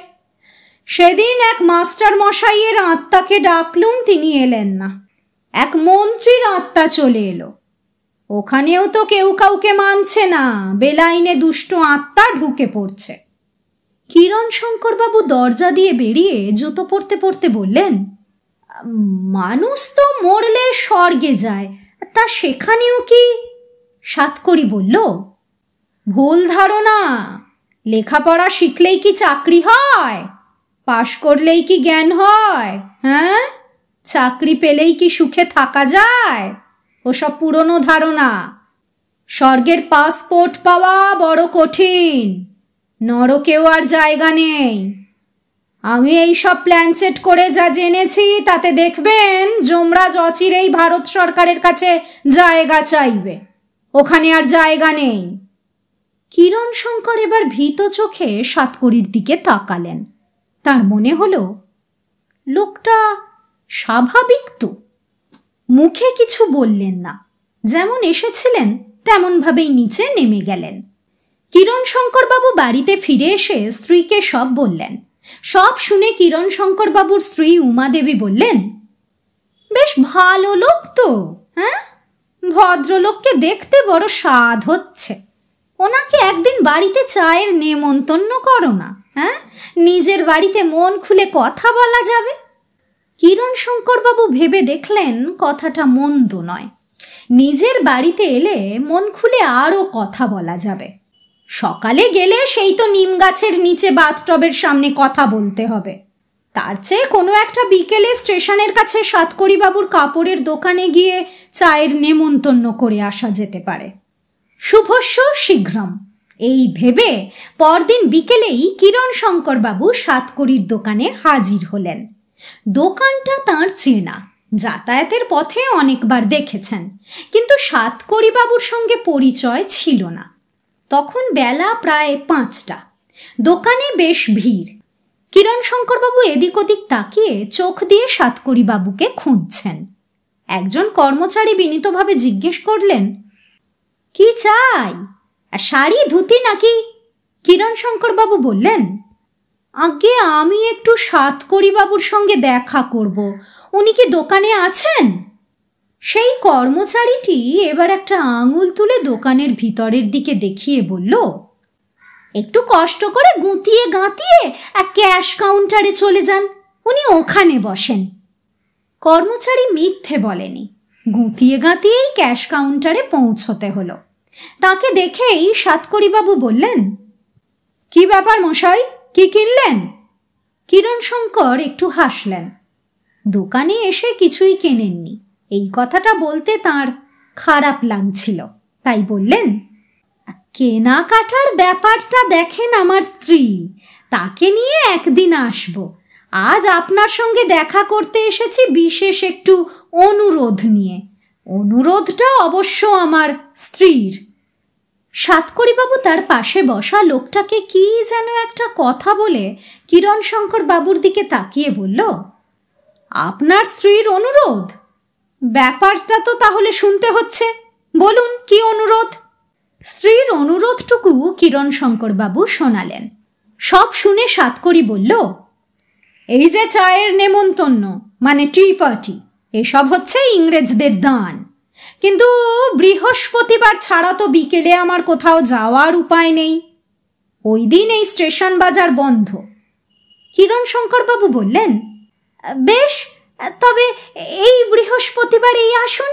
সেদিন এক মাস্টার মশাইয়ের আত্মাকে ডাকলুম, তিনি এলেন না। এক মন্ত্রীর আত্মা চলে এলো। ওখানেও তো কেউ কাউকে মানছে না, বেলাইনে দুষ্ট আত্মা ঢুকে পড়ছে। কিরণশঙ্করবাবু দরজা দিয়ে বেরিয়ে জুতো পরতে পরতে বললেন, মানুষ তো মরলে স্বর্গে যায়, তা সেখানেও কি? সাতকড়ি বলল, ভুল ধারণা। লেখাপড়া শিখলেই কি চাকরি হয়? পাশ করলেই কি জ্ঞান হয়? হ্যাঁ, চাকরি পেলেই কি সুখে থাকা যায়? ওসব পুরনো ধারণা। স্বর্গের পাসপোর্ট পাওয়া বড় কঠিন, নরকেও আর জায়গা নেই। আমি এই সব প্ল্যান সেট করে যা জেনেছি তাতে দেখবেন যমরাজ অচিরেই ভারত সরকারের কাছে জায়গা চাইবে, ওখানে আর জায়গা নেই। কিরণ শঙ্কর এবার ভীত চোখে সাতকড়ির দিকে তাকালেন। তার মনে হলো লোকটা স্বাভাবিক তো। মুখে কিছু বললেন না, যেমন এসেছিলেন তেমনভাবেই নিচে নেমে গেলেন। কিরণ শঙ্কর বাবু বাড়িতে ফিরে এসে স্ত্রীকে সব বললেন। সব শুনে কিরণ শঙ্কর বাবুর স্ত্রী উমাদেবী বললেন, বেশ ভালো লোক তো, হ্যাঁ, ভদ্রলোককে দেখতে বড় স্বাদ হচ্ছে। ওনাকে একদিন বাড়িতে চায়ের নেমন্তন্ন করো না, হ্যাঁ, নিজের বাড়িতে মন খুলে কথা বলা যাবে। কিরণ শঙ্কর বাবু ভেবে দেখলেন কথাটা মন্দ নয়। নিজের বাড়িতে এলে মন খুলে আরও কথা বলা যাবে। সকালে গেলে সেই তো নিম গাছের নিচে বাথটবের সামনে কথা বলতে হবে, তার চেয়ে কোনো একটা বিকেলে স্টেশনের কাছে সাতকড়ি বাবুর কাপড়ের দোকানে গিয়ে চায়ের নেমন্তন্ন করে আসা যেতে পারে। শুভস্য শীঘ্রম এই ভেবে পরদিন বিকেলেই কিরণ শঙ্কর বাবু সাতকড়ির দোকানে হাজির হলেন। দোকানটা তাঁর চেনা, যাতায়াতের পথে অনেকবার দেখেছেন, কিন্তু সাতকড়ি বাবুর সঙ্গে পরিচয় ছিল না। তখন বেলা প্রায় 5টা। দোকানে বেশ ভিড়। কিরণ শঙ্কর বাবু এদিক ওদিক তাকিয়ে চোখ দিয়ে সাতকড়ি বাবুকে খুঁজছেন। একজন কর্মচারী বিনীতভাবে জিজ্ঞেস করলেন, কি চাই, শাড়ি ধুতি নাকি? কিরণ শঙ্কর বাবু বললেন, আগে আমি একটু সাতকড়ি বাবুর সঙ্গে দেখা করব, উনি কি দোকানে আছেন? সেই কর্মচারীটি এবার একটা আঙুল তুলে দোকানের ভিতরের দিকে দেখিয়ে বলল, একটু কষ্ট করে গুঁতিয়ে গাঁতিয়ে ক্যাশ কাউন্টারে চলে যান, উনি ওখানে বসেন। কর্মচারী মিথ্যে বলেনি, গুঁতিয়ে গাঁতিয়েই ক্যাশ কাউন্টারে পৌঁছতে হলো। তাকে দেখেই সাতকড়ি বাবু বললেন, কি ব্যাপার মশাই, কি কিনলেন? কিরণ শঙ্কর একটু হাসলেন। দোকানে এসে কিছুই কেনেননি, এই কথাটা বলতে তার খারাপ লাগছিল, তাই বললেন, কেনাকাটার ব্যাপারটা দেখেন আমার স্ত্রী, তাকে নিয়ে একদিন আসব। আজ আপনার সঙ্গে দেখা করতে এসেছি বিশেষ একটু অনুরোধ নিয়ে। অনুরোধটা অবশ্য আমার স্ত্রীর। সাতকড়ি বাবু তার পাশে বসা লোকটাকে কি যেন একটা কথা বলে কিরণ শঙ্কর বাবুর দিকে তাকিয়ে বলল, আপনার স্ত্রীর অনুরোধ? ব্যাপারটা তো তাহলে শুনতে হচ্ছে, বলুন কি অনুরোধ? স্ত্রীর অনুরোধটুকু কিরণ শঙ্কর বাবু শোনালেন। সব শুনে সাতকড়ি বলল, এই যে চায়ের নেমন্তন্ন মানে টি পার্টি, এসব হচ্ছে ইংরেজদের দান, কিন্তু বৃহস্পতিবার ছাড়া তো বিকেলে আমার কোথাও যাওয়ার উপায় নেই, ওই দিন এই স্টেশন বাজার বন্ধ। কিরণ শঙ্কর বাবু বললেন, বেশ, তবে এই বৃহস্পতিবার এই আসুন,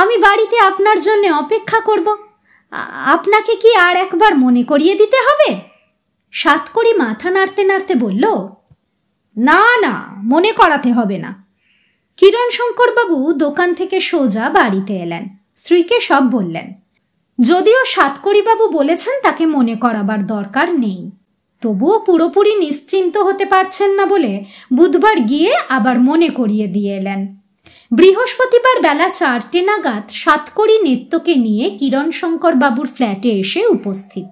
আমি বাড়িতে আপনার জন্য অপেক্ষা করব। আপনাকে কি আর একবার মনে করিয়ে দিতে হবে? সাতকড়ি মাথা নাড়তে নাড়তে বলল, না না, মনে করাতে হবে না। কিরণ শঙ্কর বাবু দোকান থেকে সোজা বাড়িতে এলেন, স্ত্রীকে সব বললেন। যদিও সাতকড়ি বাবু বলেছেন তাকে মনে করাবার দরকার নেই, তবুও পুরোপুরি নিশ্চিন্ত হতে পারছেন না বলে বুধবার গিয়ে আবার মনে করিয়ে দিয়ে এলেন। বৃহস্পতিবার বেলা 4টে নাগাদ সাতকড়ি নিত্যকে নিয়ে কিরণ শঙ্কর বাবুর ফ্ল্যাটে এসে উপস্থিত।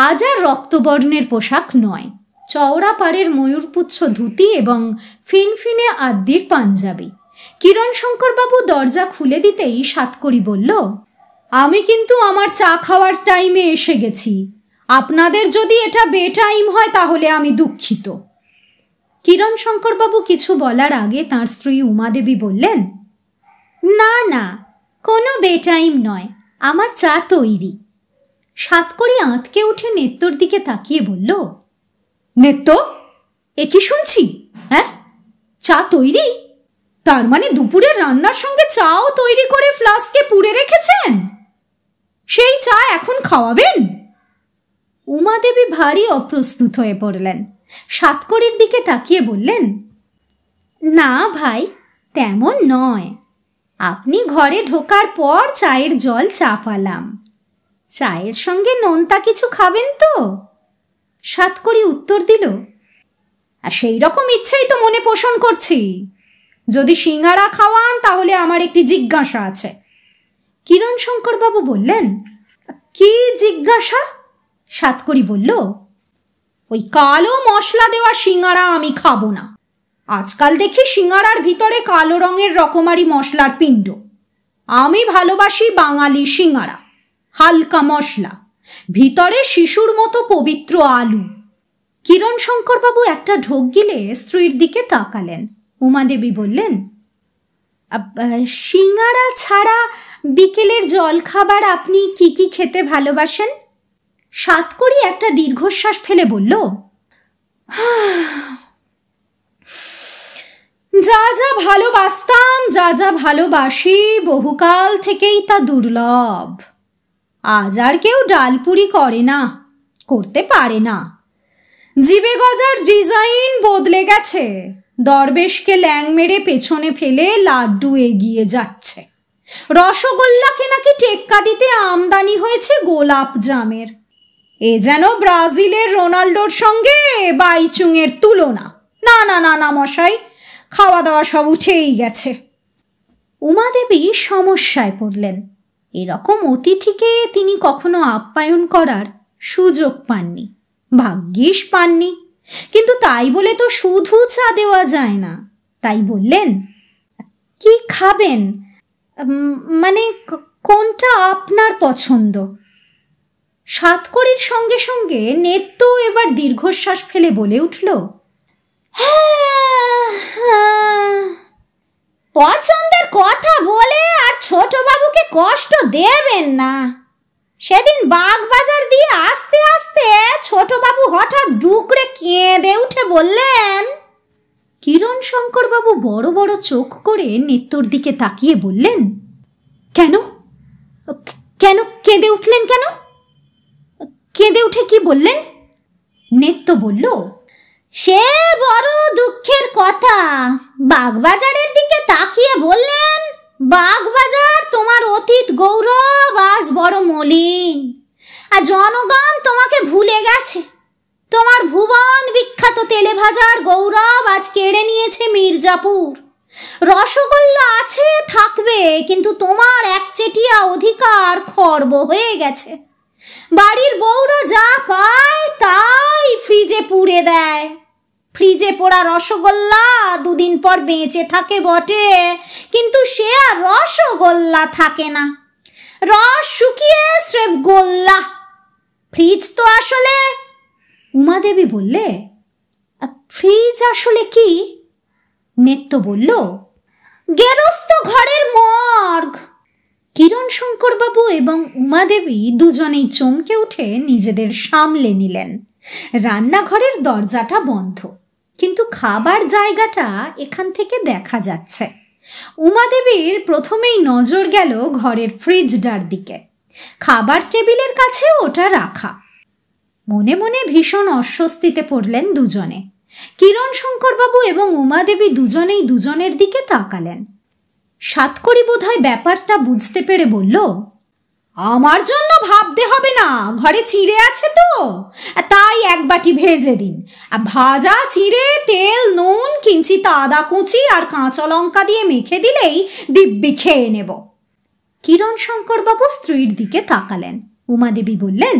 আজ আর রক্তবর্ণের পোশাক নয়, চওড়া পাড়ের ময়ূরপুচ্ছ ধুতি এবং ফিনফিনে আদ্যির পাঞ্জাবি। কিরণ শঙ্কর বাবু দরজা খুলে দিতেই সাতকড়ি বলল, আমি কিন্তু আমার চা খাওয়ার টাইমে এসে গেছি, আপনাদের যদি এটা বেটাইম হয় তাহলে আমি দুঃখিত। কিরণ শঙ্কর বাবু কিছু বলার আগে তাঁর স্ত্রী উমাদেবী বললেন, না না, কোনো বেটাইম নয়, আমার চা তৈরি। সাতকড়ি আঁতকে উঠে নেত্যর দিকে তাকিয়ে বলল, নেত্য, এ কি শুনছি? হ্যাঁ, চা তৈরি? তার মানে দুপুরের রান্নার সঙ্গে চাও তৈরি করে ফ্লাস্কে পুড়ে রেখেছেন? সেই চা এখন খাওয়াবেন? উমাদেবী ভারী অপ্রস্তুত হয়ে পড়লেন। সাতকড়ির দিকে তাকিয়ে বললেন, না ভাই, তেমন নয়, আপনি ঘরে ঢোকার পর চায়ের জল চাপালাম, চায়ের সঙ্গে নোনতা কিছু খাবেন তো? সাতকড়ি উত্তর দিল, আর সেই রকম ইচ্ছেই তো মনে পোষণ করছি। যদি সিঙ্গারা খাওয়ান তাহলে আমার একটি জিজ্ঞাসা আছে। কিরণশঙ্করবাবু বললেন, কি জিজ্ঞাসা? সাতকড়ি বলল, ওই কালো মশলা দেওয়া সিঙ্গারা আমি খাবো না। আজকাল দেখি সিঙ্গারার ভিতরে কালো রঙের রকমারি মশলার পিণ্ড। আমি ভালোবাসি বাঙালি সিঙ্গারা, হালকা মশলা, ভিতরে শিশুর মতো পবিত্র আলু। কিরণশঙ্করবাবু একটা ঢোক গিলে স্ত্রীর দিকে তাকালেন। উমাদেবী বললেন, সিঙ্গারা ছাড়া বিকেলের জল খাবার আপনি কি কি খেতে ভালোবাসেন? সাতকড়ি একটা দীর্ঘশ্বাস ফেলে বলল, যা যা ভালোবাসতাম, যা যা ভালোবাসি, বহুকাল থেকেই তা দুর্লভ। আজ আর কেউ ডালপুরি করে না, করতে পারে না। জিবে গজার ডিজাইন বদলে গেছে। দরবেশকে ল্যাং মেরে পেছনে ফেলে লাড্ডু এগিয়ে যাচ্ছে। রসগোল্লাকে নাকি টেক্কা দিতে আমদানি হয়েছে গোলাপ জামের। এ যেন ব্রাজিলের রোনাল্ডোর সঙ্গে বাইচুংয়ের তুলনা। না না না না মশাই, খাওয়া দাওয়া সব উঠেই গেছে। উমাদেবী সমস্যায় পড়লেন। এরকম অতিথিকে তিনি কখনো আপ্যায়ন করার সুযোগ পাননি, ভাগ্যিস পাননি। কিন্তু তাই বলে তো শুধু চা দেওয়া যায় না। তাই বললেন, কি খাবেন? মানে কোনটা আপনার পছন্দ? সাতকড়ির সঙ্গে সঙ্গে নেত্য এবার দীর্ঘশ্বাস ফেলে বলে উঠল, পছন্দের কথা বলে আর ছোট বাবুকে কষ্ট দেবেন না। সেদিন বাগবাজার দিয়ে আসতে আসতে ছোট বাবু হঠাৎ ডুকরে কেঁদে উঠে বললেন। কিরণশঙ্করবাবু বড় বড় চোখ করে নেত্যর দিকে তাকিয়ে বললেন, কেন কেন কেঁদে উঠলেন? কেন কেঁদে উঠে কি বললেন? নেত্য বলল, সে বড় দুঃখের কথা। বাগবাজারের দিকে তাকিয়ে বললেন, বাগবাজার তোমার অতীত গৌরব আজ বড় মলিন, আর জনগণ তোমাকে ভুলে গেছে। তোমার ভুবন বিখ্যাত তেলে ভাজার গৌরব আজ কেড়ে নিয়েছে মির্জাপুর। রসগোল্লা আছে, থাকবে, কিন্তু তোমার একচেটিয়া অধিকার খর্ব হয়ে গেছে। বাড়ির বউরা যা পায় তাই ফ্রিজে পুড়ে দেয়। ফ্রিজে পোড়া রসগোল্লা দুদিন পর বেঁচে থাকে বটে, কিন্তু সে আর রসগোল্লা থাকে না। রস শুকিয়ে স্রেফ গোল্লা। ফ্রিজ তো আসলে। উমাদেবী বললে, ফ্রিজ আসলে কি? নেত্য বলল, গেরস্ত ঘরের মর্গ। কিরণশঙ্করবাবু এবং উমাদেবী দুজনেই চমকে উঠে নিজেদের সামলে নিলেন। রান্নাঘরের দরজাটা বন্ধ, কিন্তু খাবার জায়গাটা এখান থেকে দেখা যাচ্ছে। উমাদেবীর প্রথমেই নজর গেল ঘরের ফ্রিজটার দিকে। খাবার টেবিলের কাছে ওটা রাখা। মনে মনে ভীষণ অস্বস্তিতে পড়লেন দুজনে। কিরণশঙ্করবাবু এবং উমাদেবী দুজনেই দুজনের দিকে তাকালেন। সাতকড়ি বোধহয় ব্যাপারটা বুঝতে পেরে বলল, আমার জন্য ভাবতে হবে না, ঘরে চিড়ে আছে তো, তাই এক বাটি ভেজে দিন। ভাজা চিড়ে তেল নুন কিঞ্চিত আদা কুচি আর কাঁচা লঙ্কা দিয়ে মেখে দিলেই দিব্যি খেয়ে নেব। কিরণশঙ্করবাবু স্ত্রীর দিকে তাকালেন। উমাদেবী বললেন,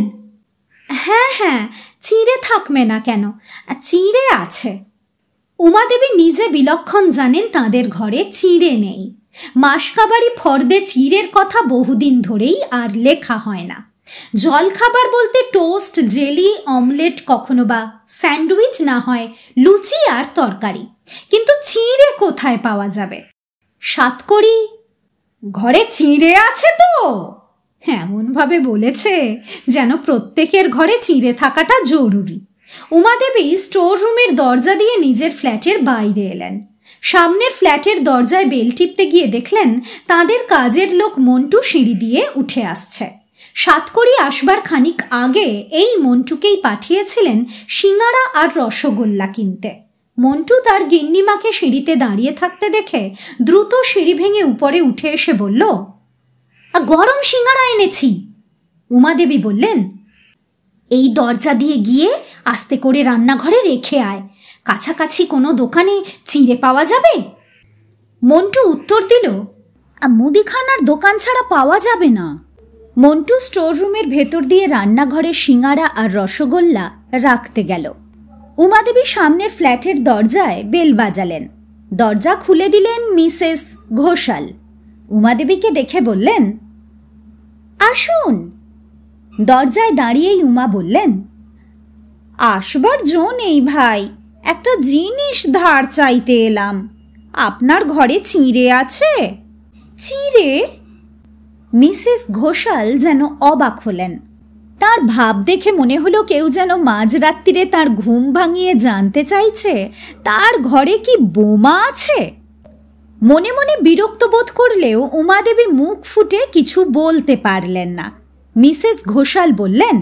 হ্যাঁ হ্যাঁ, চিড়ে থাকবে না কেন, চিড়ে আছে। উমাদেবী নিজে বিলক্ষণ জানেন তাঁদের ঘরে চিড়ে নেই। মাসকাবারি ফর্দে চিড়ের কথা বহুদিন ধরেই আর লেখা হয় না। জলখাবার বলতে টোস্ট, জেলি, অমলেট, কখনো বা স্যান্ডউইচ, না হয় লুচি আর তরকারি। কিন্তু চিড়ে কোথায় পাওয়া যাবে? সাতকড়ি, ঘরে চিড়ে আছে তো? এমনভাবে বলেছে যেন প্রত্যেকের ঘরে চিড়ে থাকাটা জরুরি। উমাদেবী স্টোর রুমের দরজা দিয়ে নিজের ফ্ল্যাটের বাইরে এলেন। সামনের ফ্ল্যাটের দরজায় বেল টিপতে গিয়ে দেখলেন তাদের কাজের লোক মন্টু সিঁড়ি দিয়ে উঠে আসছে। সাতকড়ি আসবার খানিক আগে এই মন্টুকেই পাঠিয়েছিলেন সিঙ্গারা আর রসগোল্লা কিনতে। মন্টু তার গিন্নিমাকে সিঁড়িতে দাঁড়িয়ে থাকতে দেখে দ্রুত সিঁড়ি ভেঙে উপরে উঠে এসে বলল, গরম সিঙ্গারা এনেছি। উমাদেবী বললেন, এই দরজা দিয়ে গিয়ে আস্তে করে রান্নাঘরে রেখে আয়, কাছাকাছি কোনো দোকানে চিঁড়ে পাওয়া যাবে? মন্টু উত্তর দিল, মুদিখানার দোকান ছাড়া পাওয়া যাবে না। মন্টু স্টোর রুমের ভেতর দিয়ে রান্নাঘরে সিঙাড়া আর রসগোল্লা রাখতে গেল। উমাদেবী সামনের ফ্ল্যাটের দরজায় বেল বাজালেন। দরজা খুলে দিলেন মিসেস ঘোষাল। উমাদেবীকে দেখে বললেন, আসুন। দরজায় দাঁড়িয়েই উমা বললেন, আসবার জো নেই ভাই, একটা জিনিস ধার চাইতে এলাম। আপনার ঘরে চিঁড়ে আছে? চিঁড়ে? মিসেস ঘোষাল যেন অবাক হলেন। তার ভাব দেখে মনে হলো কেউ যেন মাঝরাত্রিরে তার ঘুম ভাঙিয়ে জানতে চাইছে তার ঘরে কি বোমা আছে। মনে মনে বিরক্ত বোধ করলেও উমাদেবী মুখ ফুটে কিছু বলতে পারলেন না। মিসেস ঘোষাল বললেন,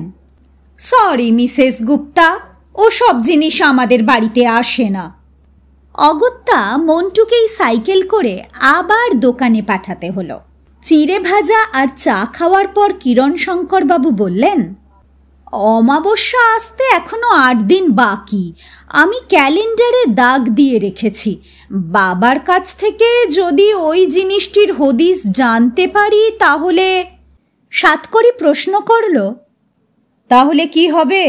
সরি মিসেস গুপ্তা, ওসব জিনিস আমাদের বাড়িতে আসে না। অগত্যা মন্টুকেই সাইকেল করে আবার দোকানে পাঠাতে হলো। চিঁড়ে ভাজা আর চা খাওয়ার পর কিরণশঙ্করবাবু বললেন, অমাবস্যা আসতে এখনো 8 দিন বাকি। আমি ক্যালেন্ডারে দাগ দিয়ে রেখেছি। বাবার কাছ থেকে যদি ওই জিনিসটির হদিস জানতে পারি তাহলে। সাতকড়ি প্রশ্ন করল, তাহলে কি হবে?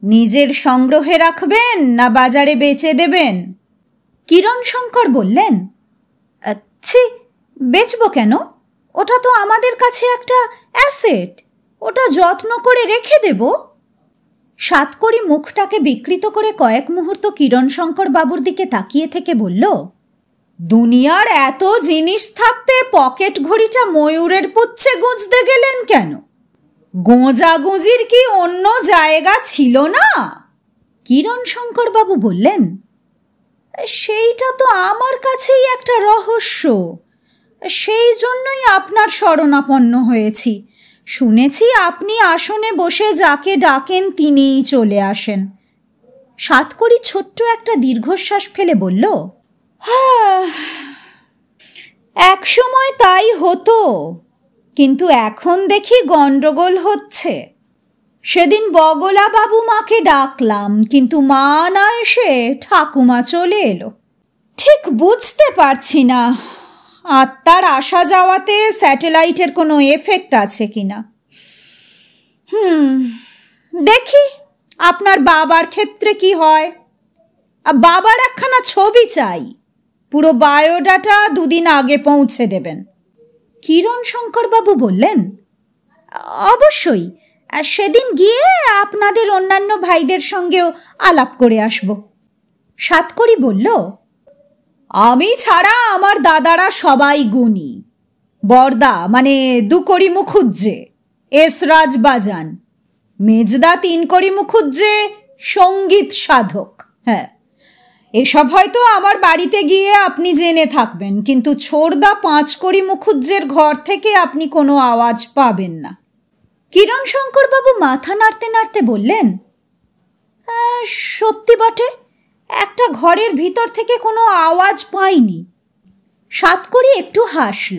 নিজের সংগ্রহে রাখবেন না বাজারে বেচে দেবেন? কিরণশঙ্কর বললেন, ছি, বেচব কেন? ওটা তো আমাদের কাছে একটা অ্যাসেট, ওটা যত্ন করে রেখে দেব। সাতকড়ি মুখটাকে বিকৃত করে কয়েক মুহূর্ত কিরণশঙ্কর বাবুর দিকে তাকিয়ে থেকে বলল, দুনিয়ার এত জিনিস থাকতে পকেট ঘড়িটা ময়ূরের পুচ্ছে গুঁজতে গেলেন কেন? গোঁজাগুঁজির কি অন্য জায়গা ছিল না? কিরণশঙ্কর বাবু বললেন, সেইটা তো আমার কাছেই একটা রহস্য। সেই জন্যই আপনার শরণাপন্ন হয়েছি। শুনেছি আপনি আসনে বসে যাকে ডাকেন তিনিই চলে আসেন। সাতকড়ি ছোট্ট একটা দীর্ঘশ্বাস ফেলে বলল, এক সময় তাই হতো, কিন্তু এখন দেখি গন্ডগোল হচ্ছে। সেদিন বগলা বাবু মাকে ডাকলাম, কিন্তু মা না এসে ঠাকুমা চলে এলো। ঠিক বুঝতে পারছি না আত্মার আসা যাওয়াতে স্যাটেলাইটের কোনো এফেক্ট আছে কিনা। দেখি আপনার বাবার ক্ষেত্রে কি হয়। বাবার একখানা ছবি চাই, পুরো বায়োডাটা 2 দিন আগে পৌঁছে দেবেন। কিরণশঙ্করবাবু বললেন, অবশ্যই, সেদিন গিয়ে আপনাদের অন্যান্য ভাইদের সঙ্গেও আলাপ করে আসব। সাতকড়ি বলল, আমি ছাড়া আমার দাদারা সবাই গুণী। বরদা মানে 2 কড়ি মুখুজ্জে এসরাজ বাজান, মেজদা 3 কড়ি মুখুজ্জে সঙ্গীত সাধক। হ্যাঁ, এসব হয়তো আমার বাড়িতে গিয়ে আপনি জেনে থাকবেন, কিন্তু ছোড়দা 5 কড়ি মুখুজ্জের ঘর থেকে আপনি কোনো আওয়াজ পাবেন না। কিরণশঙ্করবাবু মাথা নাড়তে নাড়তে বললেন, সত্যি বটে, একটা ঘরের ভিতর থেকে কোনো আওয়াজ পাইনি। সাতকড়ি একটু হাসল।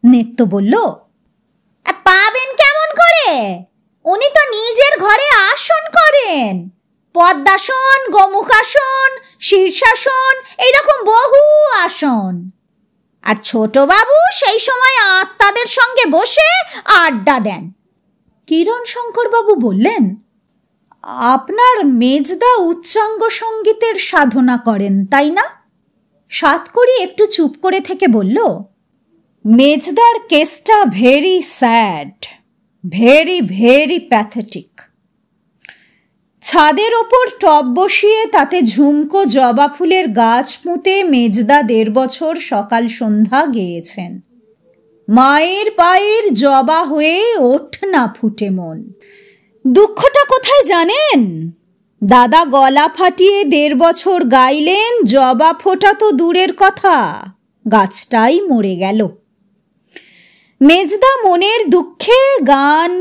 নেত্য বলল, পাবেন কেমন করে? উনি তো নিজের ঘরে আসন করেন, পদ্মাসন, গোমুখাসন, শীর্ষাসন, এইরকম বহু আসন। আর ছোটবাবু সেই সময় আত্মাদের সঙ্গে বসে আড্ডা দেন। কিরণশঙ্করবাবু বললেন, আপনার মেজদা উচ্চাঙ্গ সঙ্গীতের সাধনা করেন তাই না? সাতকড়ি একটু চুপ করে থেকে বলল, মেজদার কেসটা very sad, very very pathetic. ছাদের ওপর টব বসিয়ে তাতে ঝুমকো জবা ফুলের গাছ পুঁতে মেজদা 1.5 বছর সকাল সন্ধ্যা গেয়েছেন। মায়ের পায়ের জবা হয়ে ওঠ না ফুটে মন। দুঃখটা কোথায় জানেন? দাদা গলা ফাটিয়ে 1.5 বছর গাইলেন, জবা ফোটা তো দূরের কথা, গাছটাই মরে গেল। মেজদা মনের দুঃখে গান।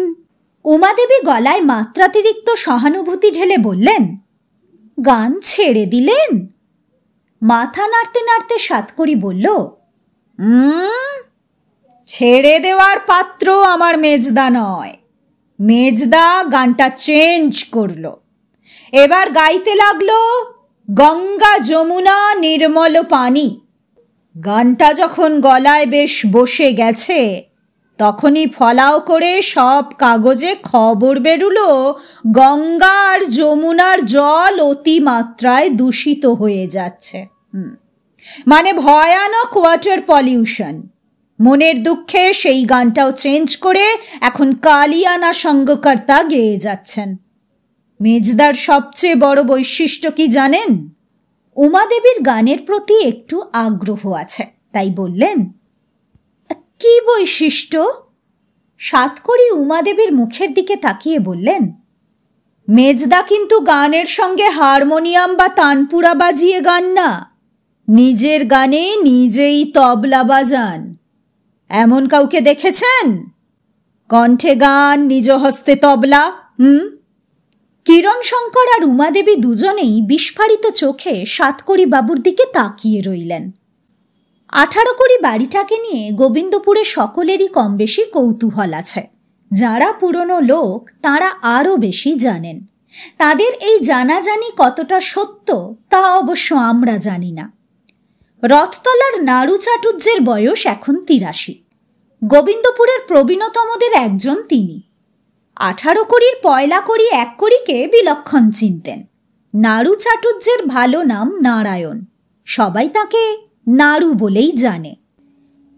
উমাদেবী গলায় মাত্রাতিরিক্ত সহানুভূতি ঢেলে বললেন, গান ছেড়ে দিলেন? মাথা নাড়তে নাড়তে সাতকড়ি বলল, ছেড়ে দেওয়ার পাত্র আমার মেজদা নয়। মেজদা গানটা চেঞ্জ করলো। এবার গাইতে লাগলো গঙ্গা যমুনা নির্মল পানি। গানটা যখন গলায় বেশ বসে গেছে তখনই ফলাও করে সব কাগজে খবর বেরুলো গঙ্গা আর যমুনার জল অতিমাত্রায় দূষিত হয়ে যাচ্ছে। মানে ভয়ানক ওয়াটার পলিউশন। মনের দুঃখে সেই গানটাও চেঞ্জ করে এখন কালিয়ানা সঙ্গকর্তা গেয়ে যাচ্ছেন। মেজদার সবচেয়ে বড় বৈশিষ্ট্য কি জানেন? উমাদেবীর গানের প্রতি একটু আগ্রহ আছে, তাই বললেন, কি বৈশিষ্ট্য? সাতকড়ি উমাদেবীর মুখের দিকে তাকিয়ে বললেন, মেজদা কিন্তু গানের সঙ্গে হারমোনিয়াম বা তানপুরা বাজিয়ে গান না, নিজের গানে নিজেই তবলা বাজান। এমন কাউকে দেখেছেন? কণ্ঠে গান, নিজ হস্তে তবলা। কিরণ শঙ্কর আর উমাদেবী দুজনেই বিস্ফারিত চোখে সাতকড়ি বাবুর দিকে তাকিয়ে রইলেন। 18 কড়ি বাড়িটাকে নিয়ে গোবিন্দপুরে সকলেরই কম বেশি কৌতূহল আছে। যারা পুরনো লোক তারা আরও বেশি জানেন। তাদের এই জানাজানি কতটা সত্য তা অবশ্য আমরা জানি না। রথতলার নাড়ু চাটুজ্যের বয়স এখন 83। গোবিন্দপুরের প্রবীণতমদের একজন তিনি। 18 কড়ির পয়লা কড়ি 1 কড়িকে বিলক্ষণ চিনতেন। নাড়ু চাটুজ্যের ভালো নাম নারায়ণ, সবাই তাকে নাড়ু বলেই জানে।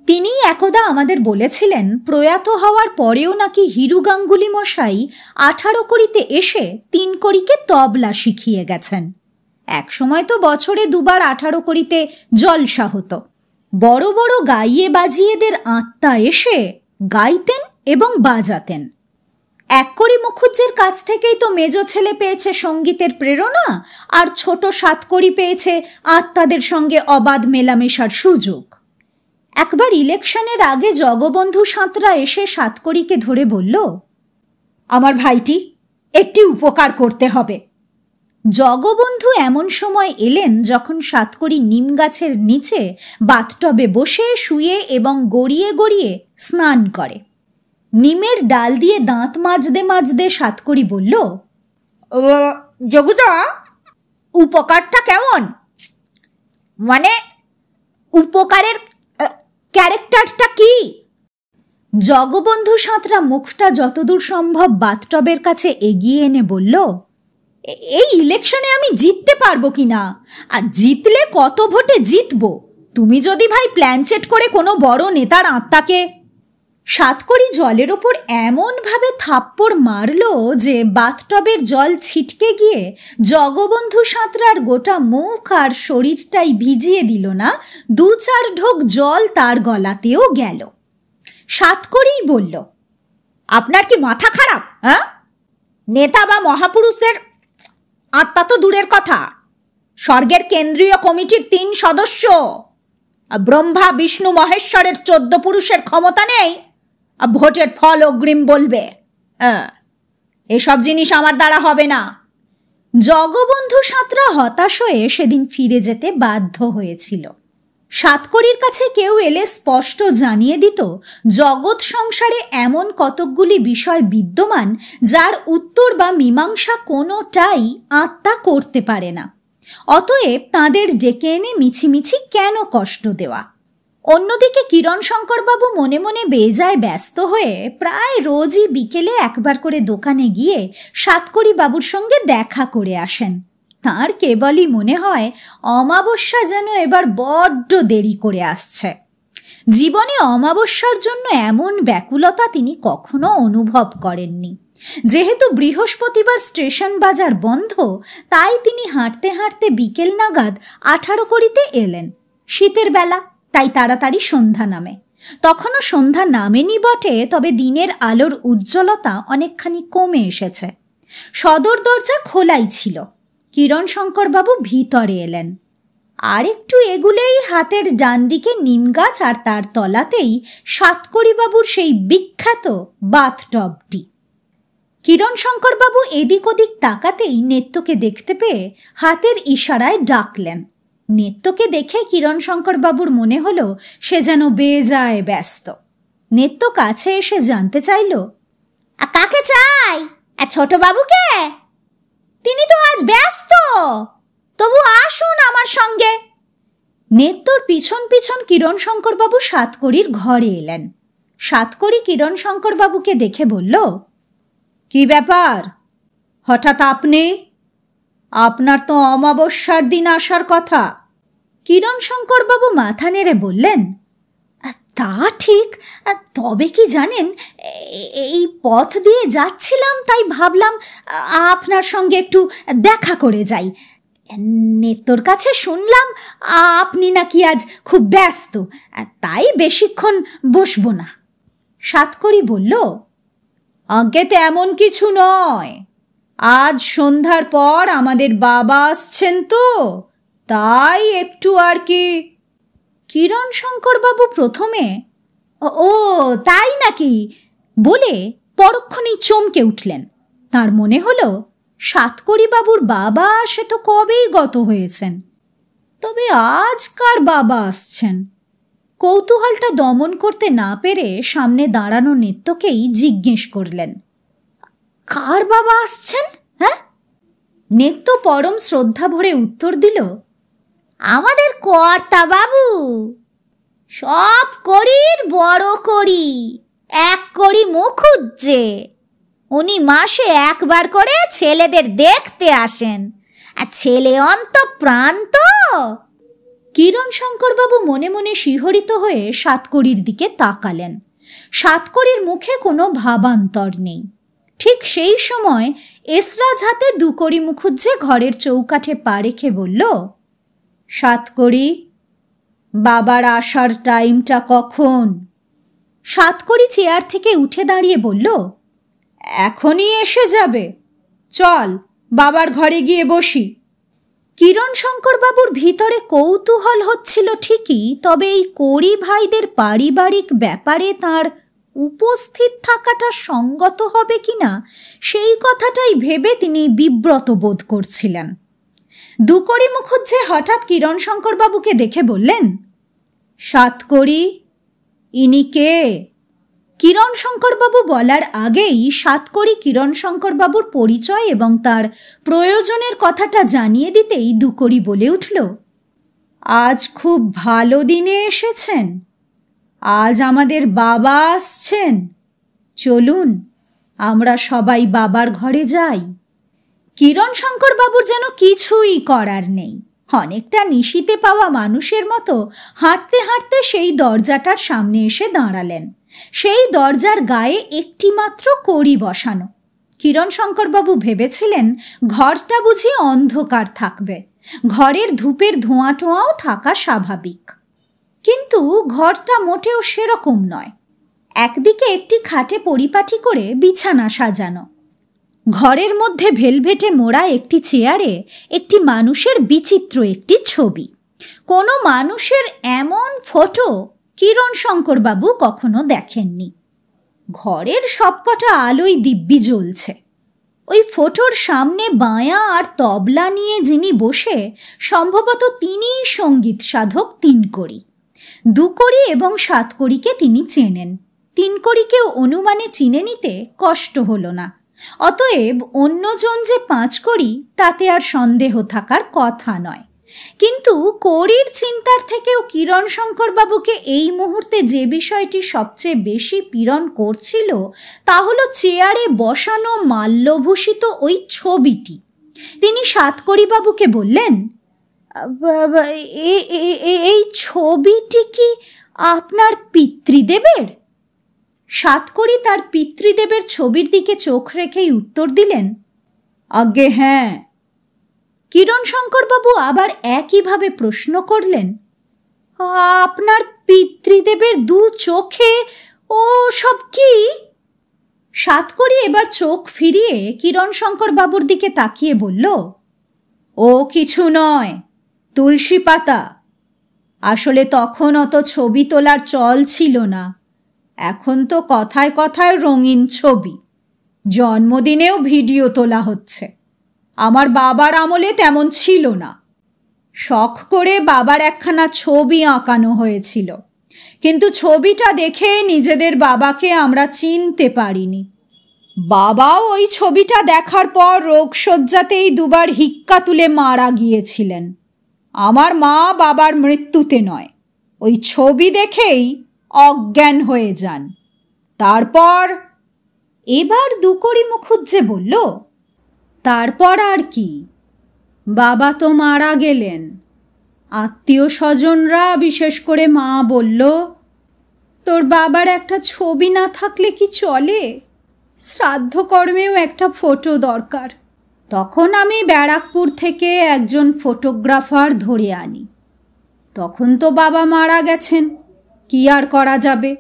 তিনি একদা আমাদের বলেছিলেন প্রয়াত হওয়ার পরেও নাকি হিরু গাঙ্গুলি মশাই 18 কড়িতে এসে 3 কড়িকে তবলা শিখিয়ে গেছেন। একসময় তো বছরে 2 বার 18 কড়িতে জলসা হতো। বড় বড় গাইয়ে বাজিয়েদের আত্মা এসে গাইতেন এবং বাজাতেন। 1 কড়ি মুখুজ্জের কাছ থেকেই তো মেজো ছেলে পেয়েছে সঙ্গীতের প্রেরণা, আর ছোট 7 কড়ি পেয়েছে আত্মাদের সঙ্গে অবাধ মেলামেশার সুযোগ। একবার ইলেকশনের আগে জগবন্ধু সাঁতরা এসে 7 কড়িকে ধরে বলল, আমার ভাইটি একটি উপকার করতে হবে। জগবন্ধু এমন সময় এলেন যখন 7 কড়ি নিম গাছের নিচে বাথটবে বসে শুয়ে এবং গড়িয়ে গড়িয়ে স্নান করে। নিমের ডাল দিয়ে দাঁত মাজতে মাজতে 7 কড়ি বলল, জগুদা, উপকারটা কেমন? মানে উপকারের ক্যারেক্টারটা কি? জগবন্ধু সাঁতরা মুখটা যতদূর সম্ভব বাথটবের কাছে এগিয়ে এনে বলল, এই ইলেকশনে আমি জিততে পারবো কিনা, আর জিতলে কত ভোটে জিতবো, তুমি যদি ভাই প্ল্যান সেট করে কোনো বড় নেতার আত্মাকে। 7 কড়ি জলের ওপর এমনভাবে থাপ্পড় মারল যে বাথটবের জল ছিটকে গিয়ে জগবন্ধু সাঁতরার গোটা মুখ আর শরীরটাই ভিজিয়ে দিল না, 2-4 ঢোক জল তার গলাতেও গেল। 7 কড়িই বলল, আপনার কি মাথা খারাপ? হ্যাঁ, নেতা বা মহাপুরুষদের আত্মা তো দূরের কথা, স্বর্গের কেন্দ্রীয় কমিটির 3 সদস্য, ব্রহ্মা বিষ্ণু মহেশ্বরের 14 পুরুষের ক্ষমতা নেই ভোটের ফল অগ্রিম বলবে। এসব জিনিস আমার দ্বারা হবে না। জগবন্ধু সাঁতরা হতাশ হয়ে সেদিন ফিরে যেতে বাধ্য হয়েছিল। 7 কড়ির কাছে কেউ এলে স্পষ্ট জানিয়ে দিত জগৎ সংসারে এমন কতকগুলি বিষয় বিদ্যমান যার উত্তর বা মীমাংসা কোনোটাই আত্মা করতে পারে না। অতএব তাঁদের ডেকে এনে মিছিমিছি কেন কষ্ট দেওয়া। অন্যদিকে কিরণ শঙ্করবাবু মনে মনে বেজায় ব্যস্ত হয়ে প্রায় রোজই বিকেলে একবার করে দোকানে গিয়ে 7 কড়ি বাবুর সঙ্গে দেখা করে আসেন। তাঁর কেবলই মনে হয় অমাবস্যা যেন এবার বড্ড দেরি করে আসছে। জীবনে অমাবস্যার জন্য এমন ব্যাকুলতা তিনি কখনো অনুভব করেননি। যেহেতু বৃহস্পতিবার স্টেশন বাজার বন্ধ, তাই তিনি হাঁটতে হাঁটতে বিকেল নাগাদ 18 কড়িতে এলেন। শীতের বেলা, তাই তাড়াতাড়ি সন্ধ্যা নামে। তখনও সন্ধ্যা নামেনি বটে, তবে দিনের আলোর উজ্জ্বলতা অনেকখানি কমে এসেছে। সদর দরজা খোলাই ছিল। কিরণ শঙ্করবাবু ভিতরে এলেন। আর একটু এগুলেই হাতের ডান দিকে নিম গাছ, আর তার তলাতেই 7 কড়ি বাবুর সেই বিখ্যাত বাথটবটি। কিরণ শঙ্করবাবু এদিক ওদিক তাকাতেই নেত্যকে দেখতে পেয়ে হাতের ইশারায় ডাকলেন। নেত্যকে দেখে কিরণ শঙ্করবাবুর মনে হলো সে যেন বেজায় ব্যস্ত। নেত্য কাছে এসে জানতে চাইল, কাকে চাই? ছোট বাবুকে? তিনি তো আজ ব্যস্ত, তবু আসুন আমার সঙ্গে। নেত্তর পিছন পিছন কিরণশঙ্করবাবু সাতকড়ির ঘরে এলেন। সাতকড়ি কিরণশঙ্করবাবুকে দেখে বলল, কি ব্যাপার, হঠাৎ আপনি? আপনার তো অমাবস্যার দিন আসার কথা। কিরণশঙ্করবাবু মাথা নেড়ে বললেন, তা ঠিক, তবে কি জানেন, এই পথ দিয়ে যাচ্ছিলাম, তাই ভাবলাম আপনার সঙ্গে একটু দেখা করে যাই। নেত্তর কাছে শুনলাম আপনি নাকি আজ খুব ব্যস্ত, তাই বেশিক্ষণ বসবো না। সাতকড়ি বলল, আগে তেমন কিছু নয়, আজ সন্ধ্যার পর আমাদের বাবা আসছেন তো, তাই একটু আর কি। কিরণশঙ্করবাবু প্রথমে ও তাই নাকি বলে পরক্ষণেই চমকে উঠলেন। তার মনে হলো সাতকড়িবাবুর বাবা সে তো কবেই গত হয়েছেন, তবে আজ কার বাবা আসছেন? কৌতূহলটা দমন করতে না পেরে সামনে দাঁড়ানো নেত্যকেই জিজ্ঞেস করলেন, কার বাবা আসছেন? হ্যাঁ? নেত্য পরম শ্রদ্ধা ভরে উত্তর দিল, আমাদের কর্তা বাবু, সব কড়ির বড় কড়ি, এক কড়ি মুখুজ্জে। উনি মাসে একবার করে ছেলেদের দেখতে আসেন, আর ছেলে অন্তঃপ্রাণ তো। কিরণশঙ্করবাবু মনে মনে শিহরিত হয়ে সাতকড়ির দিকে তাকালেন। সাতকড়ির মুখে কোনো ভাবান্তর নেই। ঠিক সেই সময় এসরাজ হাতে দুকড়ি মুখুজ্জে ঘরের চৌকাঠে পা রেখে বলল, সাতকড়ি, বাবার আসার টাইমটা কখন? সাতকড়ি চেয়ার থেকে উঠে দাঁড়িয়ে বলল, এখনই এসে যাবে, চল বাবার ঘরে গিয়ে বসি। কিরণশঙ্করবাবুর ভিতরে কৌতূহল হচ্ছিল ঠিকই, তবে এই কড়ি ভাইদের পারিবারিক ব্যাপারে তার উপস্থিত থাকাটা সঙ্গত হবে কিনা সেই কথাটাই ভেবে তিনি বিব্রত বোধ করছিলেন। দুকড়ি মুখুজ্জে হঠাৎ কিরণশঙ্করবাবুকে দেখে বললেন, সাতকড়ি, ইনি কে? কিরণশঙ্করবাবু বলার আগেই সাতকড়ি কিরণশঙ্করবাবুর পরিচয় এবং তার প্রয়োজনের কথাটা জানিয়ে দিতেই দুকড়ি বলে উঠল, আজ খুব ভালো দিনে এসেছেন, আজ আমাদের বাবা আসছেন, চলুন আমরা সবাই বাবার ঘরে যাই। কিরণশঙ্করবাবুর যেন কিছুই করার নেই, অনেকটা নিশিতে পাওয়া মানুষের মতো হাঁটতে হাঁটতে সেই দরজাটার সামনে এসে দাঁড়ালেন। সেই দরজার গায়ে একটি মাত্র কড়ি বসানো। কিরণশঙ্করবাবু ভেবেছিলেন ঘরটা বুঝি অন্ধকার থাকবে, ঘরের ধূপের ধোঁয়া টোঁয়াও থাকা স্বাভাবিক, কিন্তু ঘরটা মোটেও সেরকম নয়। একদিকে একটি খাটে পরিপাটি করে বিছানা সাজানো, ঘরের মধ্যে ভেলভেটে মোড়া একটি চেয়ারে একটি মানুষের বিচিত্র একটি ছবি। কোনো মানুষের এমন ফটো কিরণশঙ্করবাবু কখনো দেখেননি। ঘরের সবকটা আলোই দিব্যি জ্বলছে। ওই ফটোর সামনে বাঁয়া আর তবলা নিয়ে যিনি বসে, সম্ভবত তিনিই সঙ্গীত সাধক তিনকড়ি। দুকড়ি এবং সাতকড়িকে তিনি চেনেন, তিনকড়িকেও অনুমানে চিনে নিতে কষ্ট হলো না। অতএব অন্যজন যে পাঁচকড়ি তাতে আর সন্দেহ থাকার কথা নয়। কিন্তু কড়ির চিন্তার থেকেও কিরণশঙ্করবাবুকে এই মুহূর্তে যে বিষয়টি সবচেয়ে বেশি পীড়ন করছিল তা হলো চেয়ারে বসানো মাল্যভূষিত ওই ছবিটি। তিনি সাতকড়িবাবুকে বললেন, এই ছবিটি কি আপনার পিতৃদেবের? সাতকড়ি তার পিতৃদেবের ছবির দিকে চোখ রেখেই উত্তর দিলেন, আজ্ঞে হ্যাঁ। কিরণশঙ্করবাবু আবার একইভাবে প্রশ্ন করলেন, আপনার পিতৃদেবের দু চোখে ও সব কি? সাতকড়ি এবার চোখ ফিরিয়ে কিরণশঙ্করবাবুর দিকে তাকিয়ে বলল, ও কিছু নয়, তুলসী পাতা। আসলে তখন অত ছবি তোলার চল ছিল না, এখন তো কথায় কথায় রঙিন ছবি, জন্মদিনেও ভিডিও তোলা হচ্ছে। আমার বাবার আমলে তেমন ছিল না। শখ করে বাবার একখানা ছবি আঁকানো হয়েছিল, কিন্তু ছবিটা দেখে নিজেদের বাবাকে আমরা চিনতে পারিনি। বাবাও ওই ছবিটা দেখার পর রোগশয্যাতেই দুবার হিক্কা তুলে মারা গিয়েছিলেন। আমার মা বাবার মৃত্যুতে নয়, ওই ছবি দেখেই অজ্ঞান হয়ে যান। তারপর এবার দুকড়ি মুখুজ্জে বলল, তারপর আর কি? বাবা তো মারা গেলেন। আত্মীয় স্বজনরা, বিশেষ করে মা বলল, তোর বাবার একটা ছবি না থাকলে কি চলে? শ্রাদ্ধকর্মেও একটা ফটো দরকার। তখন আমি ব্যারাকপুর থেকে একজন ফটোগ্রাফার ধরে আনি। তখন তো বাবা মারা গেছেন, কি আর করা যাবে?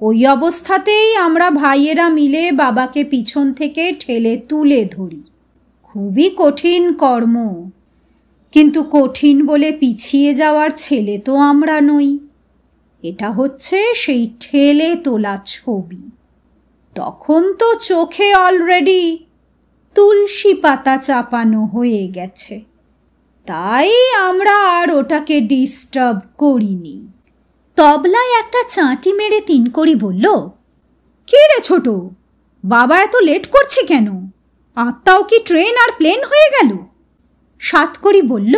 ওই অবস্থাতেই আমরা ভাইয়েরা মিলে বাবাকে পিছন থেকে ঠেলে তুলে ধরি। খুবই কঠিন কর্ম, কিন্তু কঠিন বলে পিছিয়ে যাওয়ার ছেলে তো আমরা নই। এটা হচ্ছে সেই ঠেলে তোলা ছবি। তখন তো চোখে অলরেডি তুলসী পাতা চাপানো হয়ে গেছে, তাই আমরা আর ওটাকে ডিস্টার্ব করিনি। তবলায় একটা চাঁটি মেরে তিনকড়ি বলল, কে রে ছোট, বাবা এত লেট করছে কেন? আত্মাও কি ট্রেন আর প্লেন হয়ে গেল? সাতকড়ি বলল,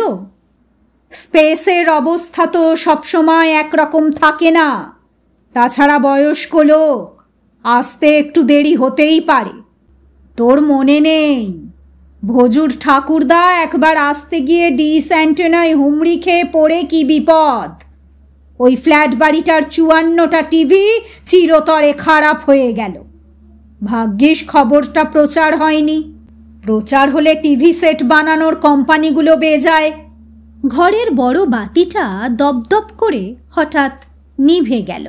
স্পেসের অবস্থা তো সবসময় একরকম থাকে না। তাছাড়া বয়স্ক লোক, আসতে একটু দেরি হতেই পারে। তোর মনে নেই ভজুর ঠাকুরদা একবার আসতে গিয়ে ডিস অ্যান্টেনায় হুমড়ি খেয়ে পড়ে কি বিপদ? ওই ফ্ল্যাট বাড়িটার 54টা টিভি চিরতরে খারাপ হয়ে গেল। ভাগ্যিস খবরটা প্রচার হয়নি। প্রচার হলে টিভি সেট বানানোর কোম্পানিগুলো বেজায়। ঘরের বড় বাতিটা দপদপ করে হঠাৎ নিভে গেল।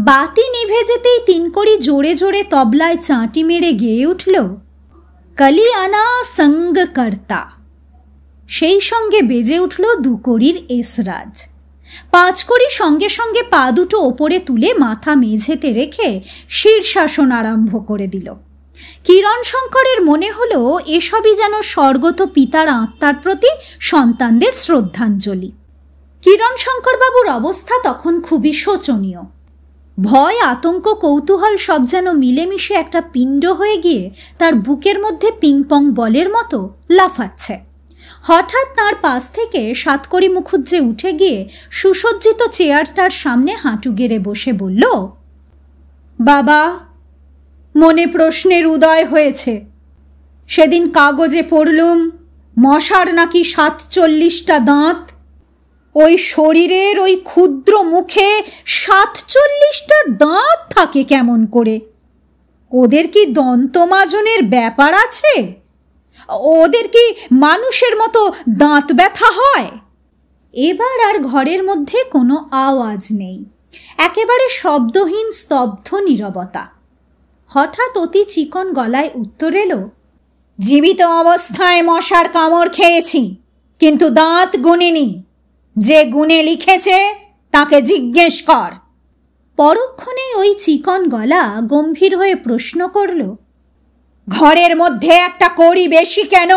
বাতি নিভে যেতেই তিনকড়ি জোরে জোরে তবলায় চাঁটি মেরে গেয়ে উঠল, কলি আনা সঙ্গ কর্তা। সেই সঙ্গে বেজে উঠল দুকড়ির এসরাজ। পাঁচকড়ি সঙ্গে সঙ্গে পা দুটো ওপরে তুলে মাথা মেঝেতে রেখে শীর্ষাসন আরম্ভ করে দিল। কিরণ শঙ্করের মনে হলো এসবই যেন স্বর্গত পিতার আত্মার প্রতি সন্তানদের শ্রদ্ধাঞ্জলি। কিরণ শঙ্করবাবুর অবস্থা তখন খুবই শোচনীয়। ভয়, আতঙ্ক, কৌতূহল সব যেন মিলেমিশে একটা পিণ্ড হয়ে গিয়ে তার বুকের মধ্যে পিংপং বলের মতো লাফাচ্ছে। হঠাৎ তার পাশ থেকে সাতকড়ি মুখুজ্জে উঠে গিয়ে সুসজ্জিত চেয়ারটার সামনে হাঁটু গেড়ে বসে বলল, বাবা, মনে প্রশ্নের উদয় হয়েছে। সেদিন কাগজে পড়লুম মশার নাকি 47টা দাঁত। ওই শরীরের ওই ক্ষুদ্র মুখে 47টা দাঁত থাকে কেমন করে? ওদের কি দন্তমাজনের ব্যাপার আছে? ওদের কি মানুষের মতো দাঁত ব্যথা হয়? এবার আর ঘরের মধ্যে কোনো আওয়াজ নেই, একেবারে শব্দহীন স্তব্ধ নীরবতা। হঠাৎ অতি চিকন গলায় উত্তর এলো, জীবিত অবস্থায় মশার কামড় খেয়েছি, কিন্তু দাঁত গুনিনি। যে গুনে লিখেছে তাকে জিজ্ঞেস কর। পরক্ষণেই ওই চিকন গলা গম্ভীর হয়ে প্রশ্ন করল, ঘরের মধ্যে একটা কড়ি বেশি কেন?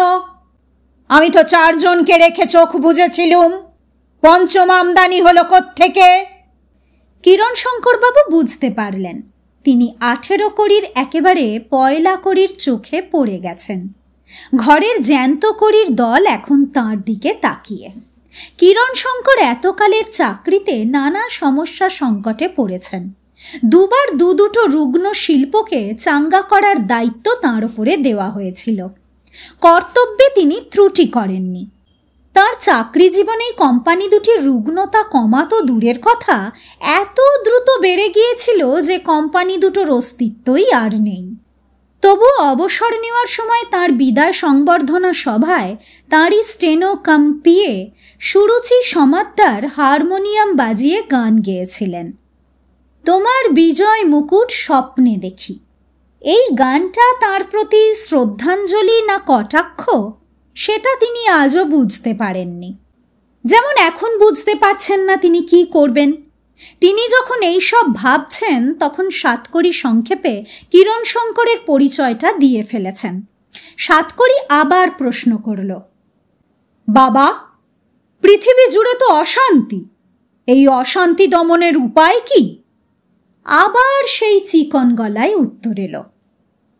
আমি তো 4 জনকে রেখে চোখ বুঝেছিলুম, পঞ্চম আমদানি হলো কোত্থেকে? কিরণ শঙ্করবাবু বুঝতে পারলেন তিনি 18 কড়ির একেবারে পয়লা কড়ির চোখে পড়ে গেছেন। ঘরের জ্যান্ত কড়ির দল এখন তাঁর দিকে তাকিয়ে। কিরণ শঙ্কর এতকালের চাকরিতে নানা সমস্যা সংকটে পড়েছেন। দুবার দুটো রুগ্ন শিল্পকে চাঙ্গা করার দায়িত্ব তাঁর উপরে দেওয়া হয়েছিল। কর্তব্যে তিনি ত্রুটি করেননি। তার চাকরি জীবনেই কোম্পানি দুটির রুগ্নতা কমা তো দূরের কথা, এত দ্রুত বেড়ে গিয়েছিল যে কোম্পানি দুটোর অস্তিত্বই আর নেই। তবু অবসর নেওয়ার সময় তার বিদায় সংবর্ধনা সভায় তাঁরই স্টেনো কাম পিএ সুরুচি সমাদ্দার হারমোনিয়াম বাজিয়ে গান গেয়েছিলেন, তোমার বিজয় মুকুট স্বপ্নে দেখি। এই গানটা তার প্রতি শ্রদ্ধাঞ্জলি না কটাক্ষ সেটা তিনি আজও বুঝতে পারেননি। যেমন এখন বুঝতে পারছেন না তিনি কি করবেন। তিনি যখন এই সব ভাবছেন তখন সাতকড়ি সংক্ষেপে কিরণ শঙ্করের পরিচয়টা দিয়ে ফেলেছেন। সাতকড়ি আবার প্রশ্ন করল, বাবা, পৃথিবী জুড়ে তো অশান্তি, এই অশান্তি দমনের উপায় কি? আবার সেই চিকন গলায় উত্তর এলো,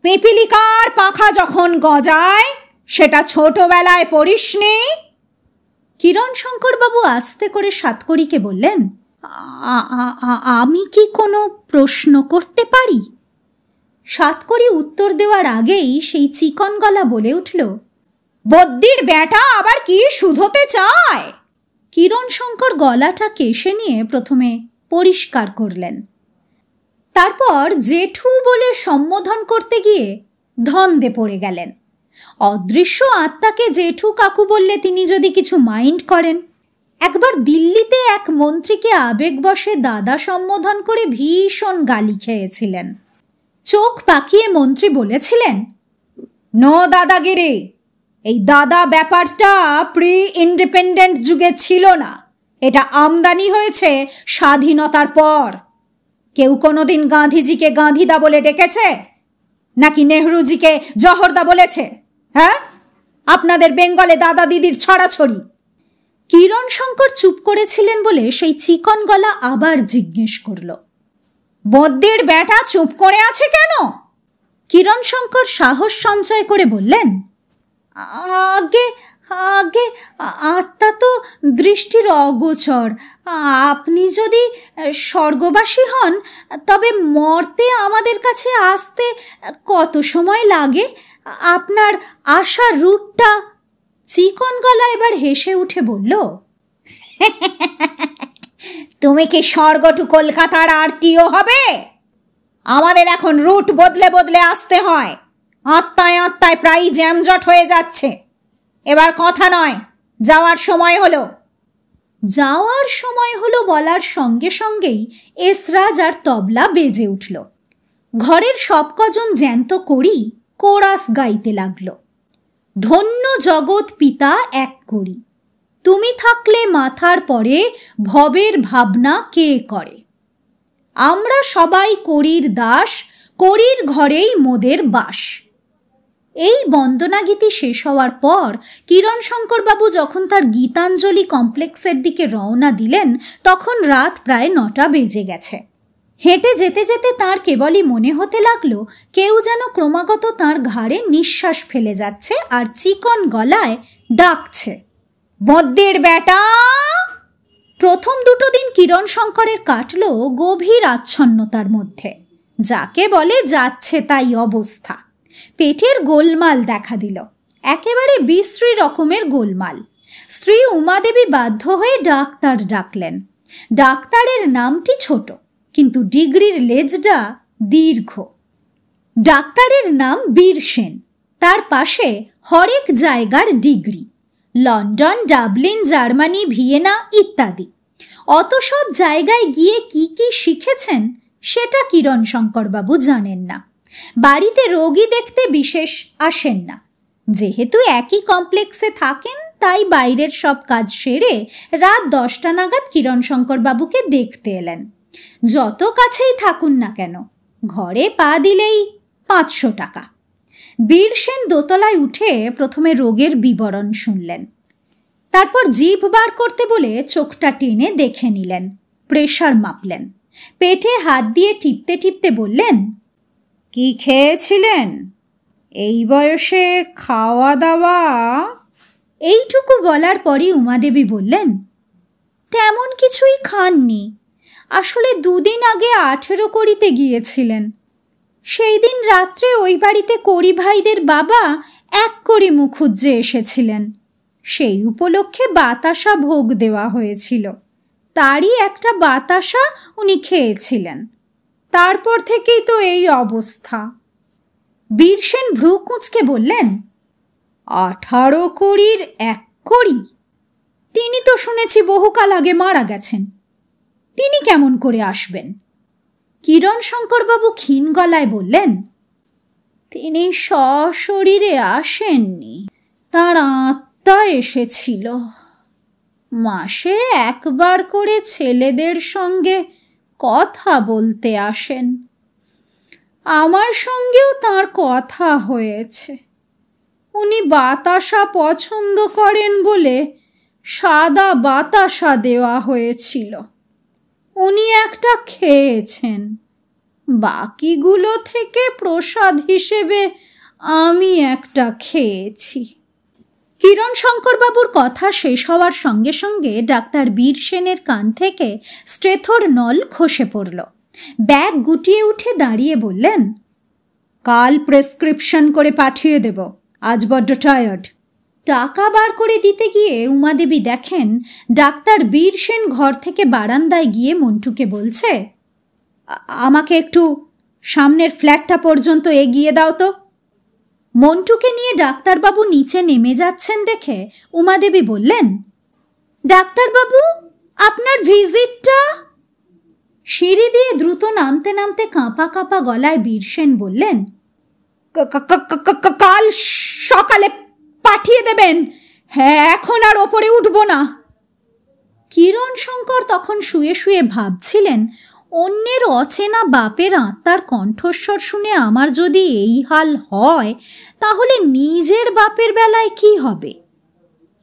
পিপিলিকার পাখা যখন গজায় সেটা ছোটবেলায় পড়িসনি? কিরণশঙ্করবাবু আস্তে করে সাতকড়িকে বললেন, আমি কি কোনো প্রশ্ন করতে পারি? সাতকড়ি উত্তর দেওয়ার আগেই সেই চিকন গলা বলে উঠল, বদ্যির বেটা আবার কি শুধোতে চায়? কিরণশঙ্কর গলাটা কেশে নিয়ে প্রথমে পরিষ্কার করলেন, তারপর জেঠু বলে সম্বোধন করতে গিয়ে ধন্দে পড়ে গেলেন। অদৃশ্য আত্মাকে জেঠু কাকু বললে তিনি যদি কিছু মাইন্ড করেন। একবার দিল্লিতে এক মন্ত্রীকে আবেগবশে দাদা সম্বোধন করে ভীষণ গালি খেয়েছিলেন। চোখ পাকিয়ে মন্ত্রী বলেছিলেন, নো দাদাগিরি, এই দাদা ব্যাপারটা প্রি ইন্ডিপেন্ডেন্ট যুগে ছিল না, এটা আমদানি হয়েছে স্বাধীনতার পর। কেউ কোনোদিন গান্ধীজিকে গান্ধীদা বলে ডেকেছে? নাকি নেহরুজিকে জহরদা বলেছে? হ্যাঁ, আপনাদের বেঙ্গলে দাদা দিদির ছড়াছড়ি। কিরণশঙ্কর চুপ করেছিলেন বলে সেই চিকন গলা আবার জিজ্ঞেস করল, বদ্যির বেটা চুপ করে আছে কেন? কিরণশঙ্কর সাহস সঞ্চয় করে বললেন, আগে আগে আত্মা তো দৃষ্টির অগোচর। আপনি যদি স্বর্গবাসী হন তবে মর্তে আমাদের কাছে আসতে কত সময় লাগে? আপনার আসার রুটটা? চিকন গলা এবার হেসে উঠে বলল, তুমি কি স্বর্গ টু কলকাতার আরটিও হবে? আমাদের এখন রুট বদলে বদলে আসতে হয়। আত্মায় আত্মায় প্রায় জ্যামজট হয়ে যাচ্ছে। এবার কথা নয়, যাওয়ার সময় হলো। যাওয়ার সময় হলো বলার সঙ্গে সঙ্গেই এসরাজ আর তবলা বেজে উঠল। ঘরের সব কজন জ্যান্ত করি কোরাস গাইতে লাগল, ধন্য জগৎ পিতা এক করি, তুমি থাকলে মাথার পরে ভবের ভাবনা কে করে, আমরা সবাই করির দাস, করির ঘরেই মোদের বাস। এই বন্দনাগীতি শেষ হওয়ার পর কিরণশঙ্করবাবু যখন তার গীতাঞ্জলি কমপ্লেক্সের দিকে রওনা দিলেন তখন রাত প্রায় 9টা বেজে গেছে। হেঁটে যেতে যেতে তার কেবলই মনে হতে লাগলো কেউ যেন ক্রমাগত তার ঘাড়ে নিঃশ্বাস ফেলে যাচ্ছে আর চিকন গলায় ডাকছে, বদ্যির বেটা। প্রথম 2টো দিন কিরণশঙ্করের কাটল গভীর আচ্ছন্নতার মধ্যে, যাকে বলে যাচ্ছে তাই অবস্থা। পেটের গোলমাল দেখা দিল, একেবারে বিশ্রী রকমের গোলমাল। স্ত্রী উমাদেবী বাধ্য হয়ে ডাক্তার ডাকলেন। ডাক্তারের নামটি ছোট, কিন্তু ডিগ্রির লেজটা দীর্ঘ। ডাক্তারের নাম বীর সেন, তার পাশে হরেক জায়গার degree, London, Dublin, Germany, Vienna ইত্যাদি। অত সব জায়গায় গিয়ে কি কি শিখেছেন সেটা কিরণশঙ্করবাবু জানেন না। বাড়িতে রোগী দেখতে বিশেষ আসেন না, যেহেতু একই কমপ্লেক্সে থাকেন তাই বাইরের সব কাজ সেরে রাত 10টা নাগাদ কিরণশঙ্করবাবুকে দেখতে এলেন। যত কাছেই থাকুন না কেন, ঘরে পা দিলেই 500 টাকা। বীর সেন দোতলায় উঠে প্রথমে রোগের বিবরণ শুনলেন, তারপর জিভ বার করতে বলে চোখটা টেনে দেখে নিলেন, প্রেশার মাপলেন, পেটে হাত দিয়ে টিপতে টিপতে বললেন, কি খেয়েছিলেন? এই বয়সে খাওয়া দাওয়া? এইটুকু বলার পরই উমাদেবী বললেন, তেমন কিছুই খাননি, আসলে 2 দিন আগে 18 করিতে গিয়েছিলেন। সেই দিন রাত্রে ওই বাড়িতে করি ভাইদের বাবা 1 করি মুখুজ্জে এসেছিলেন, সেই উপলক্ষে বাতাসা ভোগ দেওয়া হয়েছিল, তারই একটা বাতাসা উনি খেয়েছিলেন, তারপর থেকেই তো এই অবস্থা। বীর সেন ভ্রু কুঁচকে বললেন, 18 করির 1 করি? তিনি তো শুনেছি বহুকাল আগে মারা গেছেন, তিনি কেমন করে আসবেন? কিরণশঙ্করবাবু ক্ষীণ গলায় বললেন, তিনি সশরীরে আসেননি, তাঁর আত্মা এসেছিল। মাসে 1 বার করে ছেলেদের সঙ্গে কথা বলতে আসেন, আমার সঙ্গেও তাঁর কথা হয়েছে। উনি বাতাসা পছন্দ করেন বলে সাদা বাতাসা দেওয়া হয়েছিল, উনি একটা খেয়েছেন, বাকিগুলো থেকে প্রসাদ হিসেবে আমি একটা খেয়েছি। কিরণশঙ্করবাবুর কথা শেষ হওয়ার সঙ্গে সঙ্গে ডাক্তার বীর সেনের কান থেকে স্ট্রেথোর নল খসে পড়ল। ব্যাগ গুটিয়ে উঠে দাঁড়িয়ে বললেন, কাল প্রেসক্রিপশন করে পাঠিয়ে দেব, আজ বড্ড টায়ার্ড। টাকা বার করে দিতে গিয়ে উমাদেবী দেখেন ডাক্তার বীর সেন ঘর থেকে বারান্দায় গিয়ে মন্টুকে বলছে, আমাকে একটু সামনের ফ্ল্যাটটা পর্যন্ত এগিয়ে দাও তো। মন্টুকে নিয়ে ডাক্তারবাবু নিচে নেমে যাচ্ছেন দেখে উমাদেবী বললেন, ডাক্তারবাবু আপনার ভিজিটটা। সিঁড়ি দিয়ে দ্রুত নামতে নামতে কাঁপা কাঁপা গলায় বীর সেন বললেন, কাল সকালে পাঠিয়ে দেবেন, হ্যাঁ এখন আর ওপরে উঠব না। কিরণশঙ্কর তখন শুয়ে শুয়ে ভাবছিলেন, অন্যের অচেনা বাপের আত্মার কণ্ঠস্বর শুনে আমার যদি এই হাল হয় তাহলে নিজের বাপের বেলায় কি হবে?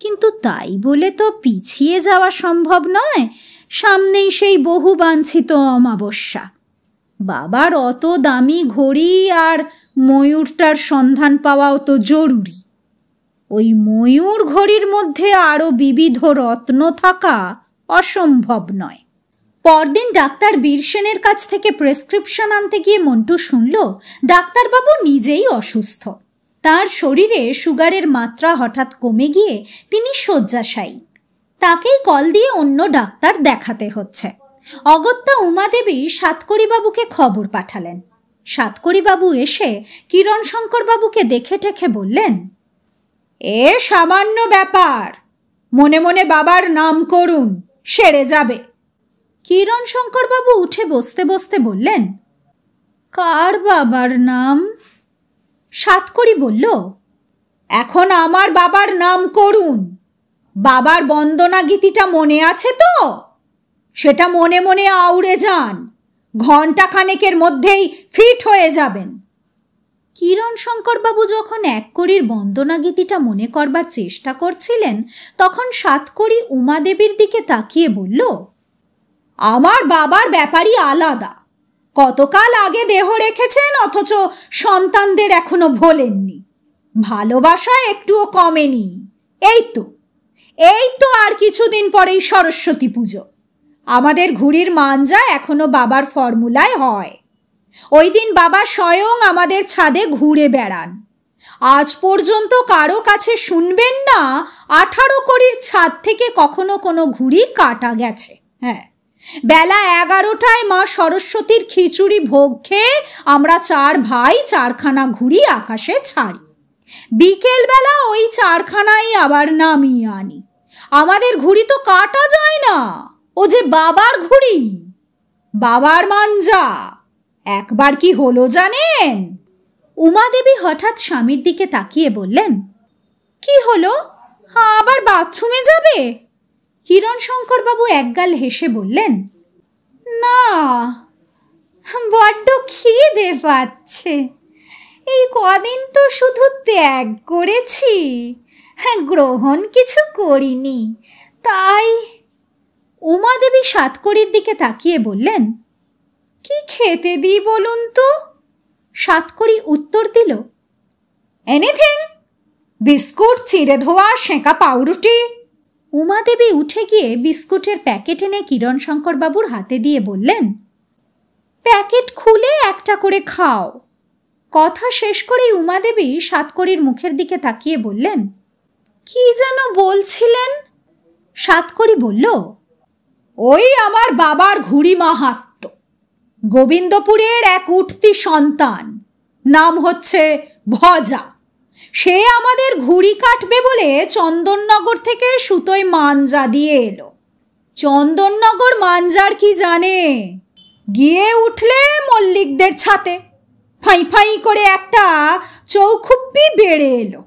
কিন্তু তাই বলে তো পিছিয়ে যাওয়া সম্ভব নয়, সামনেই সেই বহু বাঞ্ছিত অমাবস্যা। বাবার অত দামি ঘড়ি আর ময়ূরটার সন্ধান পাওয়াও তো জরুরি। ওই ময়ূর ঘড়ির মধ্যে আরও বিবিধ রত্ন থাকা অসম্ভব নয়। পরদিন ডাক্তার বীর সেনের কাছ থেকে প্রেসক্রিপশন আনতে গিয়ে মন্টু শুনল ডাক্তারবাবু নিজেই অসুস্থ। তার শরীরে সুগারের মাত্রা হঠাৎ কমে গিয়ে তিনি শয্যাশায়ী। তাকেই কল দিয়ে অন্য ডাক্তার দেখাতে হচ্ছে। অগত্যা উমাদেবী সাতকড়িবাবুকে খবর পাঠালেন। সাতকড়িবাবু এসে কিরণশঙ্করবাবুকে দেখে টেখে বললেন, এ সামান্য ব্যাপার, মনে মনে বাবার নাম করুন, সেরে যাবে। কিরণশঙ্করবাবু উঠে বসতে বসতে বললেন, কার বাবার নাম? সাতকড়ি বলল, এখন আমার বাবার নাম করুন। বাবার বন্দনা গীতিটা মনে আছে তো? সেটা মনে মনে আউড়ে যান, ঘণ্টা খানেকের মধ্যেই ফিট হয়ে যাবেন। কিরণশঙ্করবাবু যখন এক কড়ির বন্দনা গীতিটা মনে করবার চেষ্টা করছিলেন তখন সাতকড়ি উমাদেবীর দিকে তাকিয়ে বলল, আমার বাবার ব্যাপারই আলাদা। কতকাল আগে দেহ রেখেছেন অথচ সন্তানদের এখনো ভোলেননি। ভালোবাসা একটুও কমেনি। এই তো আর কিছুদিন পরেই সরস্বতী পুজো। আমাদের ঘুড়ির মাঞ্জা এখনো বাবার ফর্মুলায় হয়। ওই দিন বাবা স্বয়ং আমাদের ছাদে ঘুরে বেড়ান। আজ পর্যন্ত কারো কাছে শুনবেন না 18 কড়ির ছাদ থেকে কখনো কোনো ঘুড়ি কাটা গেছে। হ্যাঁ, বেলা 11টায় মা সরস্বতীর খিচুড়ি ভোগ খেয়ে আমরা 4 ভাই 4খানা ঘুড়ি আকাশে ছাড়ি। বিকেলবেলা ওই 4খানাই আবার নামিয়ে আনি। আমাদের ঘুড়ি তো কাটা যায় না, ও যে বাবার ঘুড়ি, বাবার মাঞ্জা। একবার কি হলো জানেন? উমাদেবী হঠাৎ স্বামীর দিকে তাকিয়ে বললেন, কি হলো? আবার বাথরুমে যাবে? কিরণশঙ্করবাবু একগাল হেসে বললেন, না, বড্ড খিদে পাচ্ছে। এই কদিন তো শুধু ত্যাগ করেছি, গ্রহণ কিছু করিনি, তাই। উমাদেবী সাতকড়ির দিকে তাকিয়ে বললেন, কি খেতে দিই বলুন তো? সাতকড়ি উত্তর দিল, এনিথিং, বিস্কুট, চিড়ে ধোয়া, সেঁকা পাউরুটি। উমাদেবী উঠে গিয়ে বিস্কুটের প্যাকেট এনে কিরণশঙ্করবাবুর হাতে দিয়ে বললেন, প্যাকেট খুলে একটা করে খাও। কথা শেষ করেই উমাদেবী সাতকড়ির মুখের দিকে তাকিয়ে বললেন, কি যেন বলছিলেন? সাতকড়ি বলল, ওই আমার বাবার ঘুড়ি মাহাত্ম্য। গোবিন্দপুরের এক উঠতি সন্তান, নাম হচ্ছে ভজা। সে আমাদের ঘুড়ি কাটবে বলে চন্দননগর থেকে সুতোয় মাঞ্জা দিয়ে এলো। চন্দননগর মাঞ্জার কি জানে? গিয়ে উঠলে মল্লিকদের ছাতে ফাই ফাই করে একটা চৌখুপ্পি বেড়ে এলো।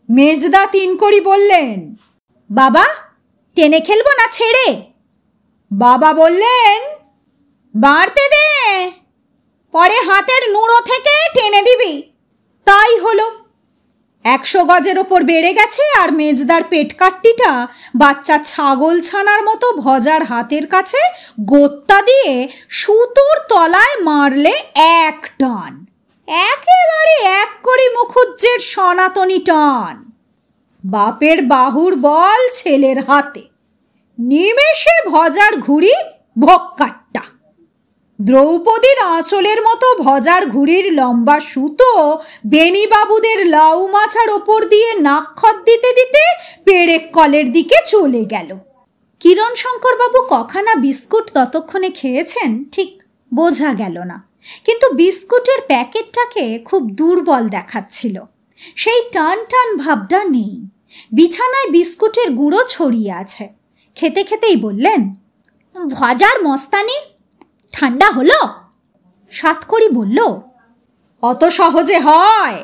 মেজদা 3 কড়ি বললেন, বাবা টেনে খেলবো না ছেড়ে? বাবা বললেন, বাড়তে দে, পরে হাতের নুড়ো থেকে টেনে দিবি। তাই হলো। 100 গজের ওপর বেড়ে গেছে, আর মেজদার পেটকাট্টিটা বাচ্চা ছাগল ছানার মতো ভজার হাতের কাছে গোত্তা দিয়ে সুতোর তলায় মারলে 1 টান, একেবারে 1 কড়ি মুখুজ্জের সনাতনী টান। বাপের বাহুর বল ছেলের হাতে, নিমেষে ভজার ঘুড়ি ভক্কাট্টা। দ্রৌপদীর আঁচলের মতো ভজার ঘুড়ির লম্বা সুতো বেণীবাবুদের লাউ মাছার ওপর দিয়ে নাক্ষত দিতে দিতে পেরেক কলের দিকে চলে গেল। কিরণশঙ্করবাবু কখানা বিস্কুট ততক্ষণে খেয়েছেন ঠিক বোঝা গেল না, কিন্তু বিস্কুটের প্যাকেটটাকে খুব দুর্বল দেখাচ্ছিল। সেই টান টান ভাবটা নেই। বিছানায় বিস্কুটের গুঁড়ো ছড়িয়ে আছে। খেতে খেতেই বললেন, ভজার মস্তানি ঠান্ডা হলো? সাতকড়ি বলল, অত সহজে হয়?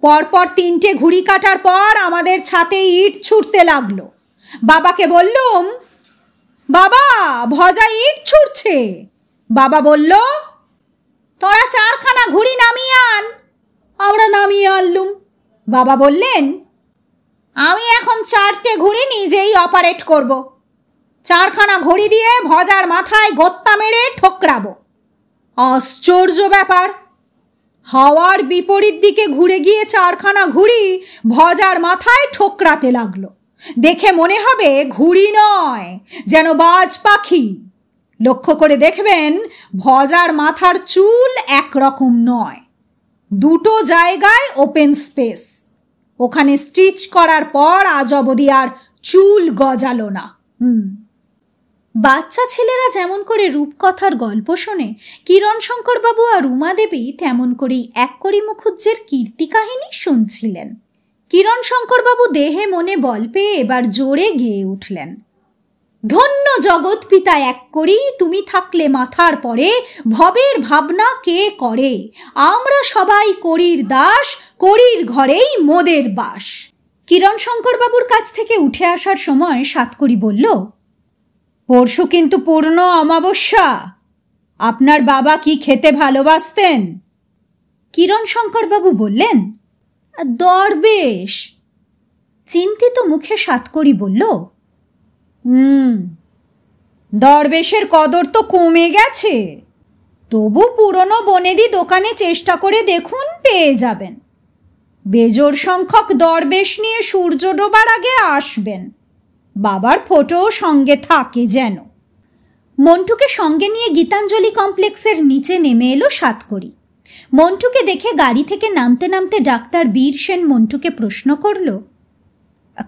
পরপর 3টে ঘুড়ি কাটার পর আমাদের ছাতে ইট ছুটতে লাগলো। বাবাকে বললুম, বাবা ভজা ইট ছুটছে। বাবা বলল, তোরা 4খানা ঘুড়ি নামিয়ে আন। আমরা নামিয়ে আনলুম। বাবা বললেন, আমি এখন 4টে ঘুড়ি নিজেই অপারেট করব। 4খানা ঘড়ি দিয়ে ভজার মাথায় গোত্তা মেরে ঠোকরাবো। আশ্চর্য ব্যাপার, হাওয়ার বিপরীত দিকে ঘুরে গিয়ে 4খানা ঘুড়ি ভজার মাথায় ঠোকরাতে লাগলো। দেখে মনে হবে ঘুড়ি নয়, যেন বাজ পাখি। লক্ষ্য করে দেখবেন ভজার মাথার চুল একরকম নয়, 2টো জায়গায় ওপেন স্পেস। ওখানে স্টিচ করার পর আজ অবধি আর চুল গজালো না। বাচ্চা ছেলেরা যেমন করে রূপকথার গল্প শোনে, কিরণশঙ্করবাবু আর উমাদেবী তেমন করেই 1 কড়ি মুখুজ্জের কীর্তি কাহিনী শুনছিলেন। কিরণশঙ্করবাবু দেহে মনে বল পেয়ে এবার জোরে গেয়ে উঠলেন, ধন্য জগৎ পিতা 1 কড়ি, তুমি থাকলে মাথার পরে ভবের ভাবনা কে করে? আমরা সবাই কড়ির দাস, কড়ির ঘরেই মোদের বাস। কিরণশঙ্করবাবুর কাছ থেকে উঠে আসার সময় সাতকড়ি বলল, পরশু কিন্তু পূর্ণ অমাবস্যা। আপনার বাবা কি খেতে ভালোবাসতেন? কিরণশঙ্করবাবু বললেন, দরবেশ। চিন্তিত মুখে সাতকড়ি বলল, দরবেশের কদর তো কমে গেছে। তবু পুরনো বনেদি দোকানে চেষ্টা করে দেখুন, পেয়ে যাবেন। বেজোড় সংখ্যক দরবেশ নিয়ে সূর্য ডোবার আগে আসবেন। বাবার ফটো সঙ্গে থাকে যেন। মন্টুকে সঙ্গে নিয়ে গীতাঞ্জলি কমপ্লেক্সের নিচে নেমে এলো সাতকড়ি। মন্টুকে দেখে গাড়ি থেকে নামতে নামতে ডাক্তার বীর সেন মন্টুকে প্রশ্ন করল,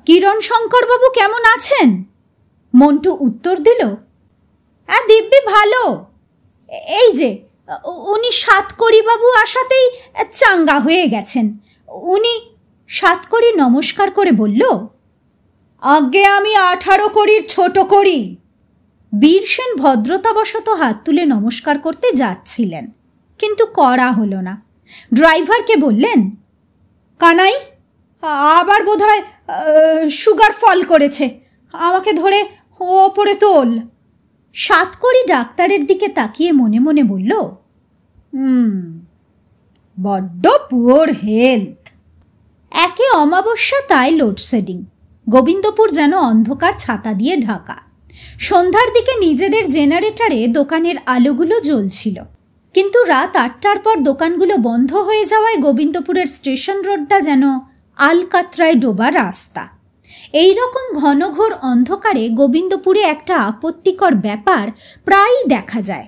কিরণশঙ্করবাবু কেমন আছেন? মন্টু উত্তর দিল, দিব্যি ভালো। এই যে উনি সাতকড়িবাবু আসাতেই চাঙ্গা হয়ে গেছেন। উনি সাতকড়ি নমস্কার করে বলল, আজ্ঞে আমি 18 কড়ির ছোট কড়ি। বীর সেন ভদ্রতাবশত হাত তুলে নমস্কার করতে যাচ্ছিলেন, কিন্তু করা হলো না। ড্রাইভারকে বললেন, কানাই, আবার বোধহয় সুগার ফল করেছে, আমাকে ধরে ওপরে তোল। সাতকড়ি ডাক্তারের দিকে তাকিয়ে মনে মনে বলল, বড্ড পুয়ার হেলথ। একে অমাবস্যা, তাই লোডশেডিং। গোবিন্দপুর যেন অন্ধকার ছাতা দিয়ে ঢাকা। সন্ধ্যার দিকে নিজেদের জেনারেটরে দোকানের আলোগুলো জ্বলছিল, কিন্তু রাত 8টার পর দোকানগুলো বন্ধ হয়ে যাওয়ায় গোবিন্দপুরের স্টেশন রোডটা যেন আলকাতরায় ডোবা রাস্তা। এই রকম ঘনঘোর অন্ধকারে গোবিন্দপুরে একটা আপত্তিকর ব্যাপার প্রায়ই দেখা যায়।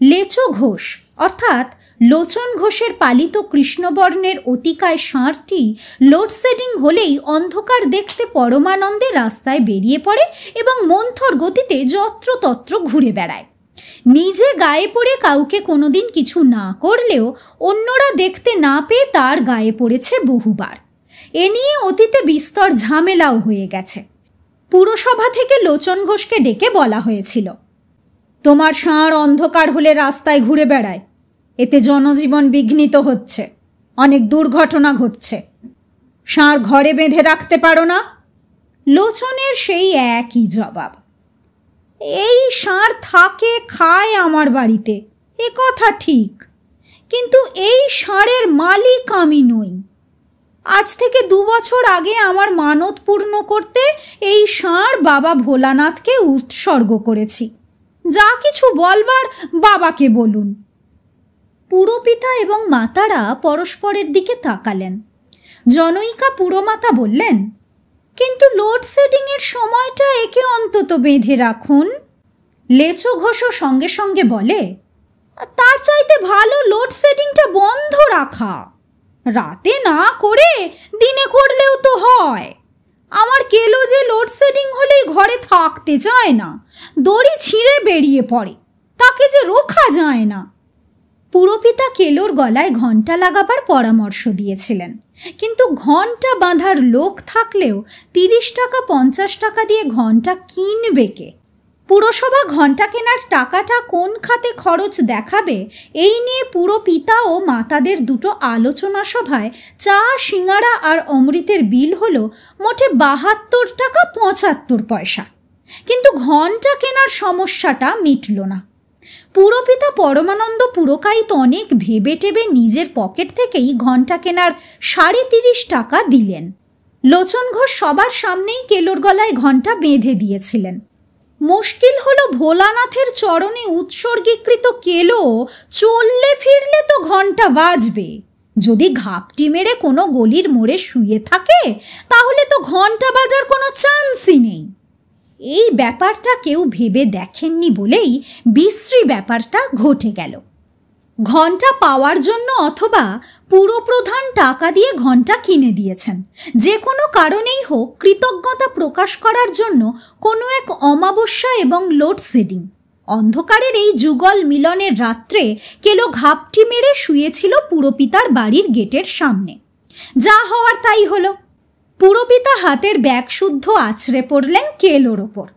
লেচো ঘোষ অর্থাৎ লোচন ঘোষের পালিত কৃষ্ণবর্ণের অতিকায় ষাঁড়টি লোডশেডিং হলেই অন্ধকার দেখতে পরমানন্দে রাস্তায় বেরিয়ে পড়ে এবং মন্থর গতিতে যত্রতত্র ঘুরে বেড়ায়। নিজে গায়ে পড়ে কাউকে কোনোদিন কিছু না করলেও অন্যরা দেখতে না পেয়ে তার গায়ে পড়েছে বহুবার। এ নিয়ে অতীতে বিস্তর ঝামেলাও হয়ে গেছে। পুরসভা থেকে লোচন ঘোষকে ডেকে বলা হয়েছিল, তোমার ষাঁড় অন্ধকার হলে রাস্তায় ঘুরে বেড়ায়, এতে জনজীবন বিঘ্নিত হচ্ছে, অনেক দুর্ঘটনা ঘটছে। ষাঁড় ঘরে বেঁধে রাখতে পারো না? লোচনের সেই একই জবাব, এই ষাঁড় থাকে খায় আমার বাড়িতে, কথা ঠিক, কিন্তু এই ষাঁড়ের মালিক আমি নই। আজ থেকে 2 বছর আগে আমার মানত পূর্ণ করতে এই ষাঁড় বাবা ভোলানাথকে উৎসর্গ করেছি। যা কিছু বলবার বাবাকে বলুন। পুরপিতা এবং মাতারা পরস্পরের দিকে তাকালেন। জনৈকা পুরমাতা বললেন, কিন্তু লোডশেডিংয়ের সময়টা একে অন্তত বেঁধে রাখুন। লেচো ঘোষও সঙ্গে সঙ্গে বলে, তার চাইতে ভালো লোডশেডিংটা বন্ধ রাখা। রাতে না করে দিনে করলেও তো হয়। আমার কেলো যে লোডশেডিং হলেই ঘরে থাকতে চায় না, দড়ি ছিঁড়ে বেরিয়ে পড়ে, তাকে যে রোখা যায় না। পুরপিতা কেলোর গলায় ঘণ্টা লাগাবার পরামর্শ দিয়েছিলেন, কিন্তু ঘণ্টা বাঁধার লোক থাকলেও 30 টাকা 50 টাকা দিয়ে ঘণ্টা কিনবে কে? পুরসভা ঘণ্টা কেনার টাকাটা কোন খাতে খরচ দেখাবে এই নিয়ে পুরপিতা ও মাতাদের দুটো আলোচনা সভায় চা, সিঙ্গারা আর অমৃতের বিল হলো মোটে 72 টাকা 75 পয়সা। কিন্তু ঘণ্টা কেনার সমস্যাটা মিটল না। পুরপিতা পরমানন্দ পুরকাইত অনেক ভেবে টেবে নিজের পকেট থেকেই ঘণ্টা কেনার 30.5 টাকা দিলেন। লোচন ঘোষ সবার সামনেই কেলোর গলায় ঘণ্টা বেঁধে দিয়েছিলেন। মুশকিল হলো ভোলানাথের চরণে উৎসর্গীকৃত কেলো চললে ফিরলে তো ঘণ্টা বাজবে। যদি ঘাপটি মেরে কোনো গলির মোড়ে শুয়ে থাকে তাহলে তো ঘণ্টা বাজার কোনো চান্সই নেই। এই ব্যাপারটা কেউ ভেবে দেখেননি বলেই বিশ্রী ব্যাপারটা ঘটে গেল। ঘণ্টা পাওয়ার জন্য অথবা পুরপ্রধান টাকা দিয়ে ঘণ্টা কিনে দিয়েছেন, যে কোনো কারণেই হোক কৃতজ্ঞতা প্রকাশ করার জন্য কোনো এক অমাবস্যা এবং লোডশেডিং, অন্ধকারের এই যুগল মিলনের রাত্রে কেলো ঘাপটি মেরে শুয়েছিল পুরপিতার বাড়ির গেটের সামনে। যা হওয়ার তাই হলো। পুরপিতা হাতের ব্যাগ শুদ্ধ আছড়ে পড়লেন কেলোর ওপর।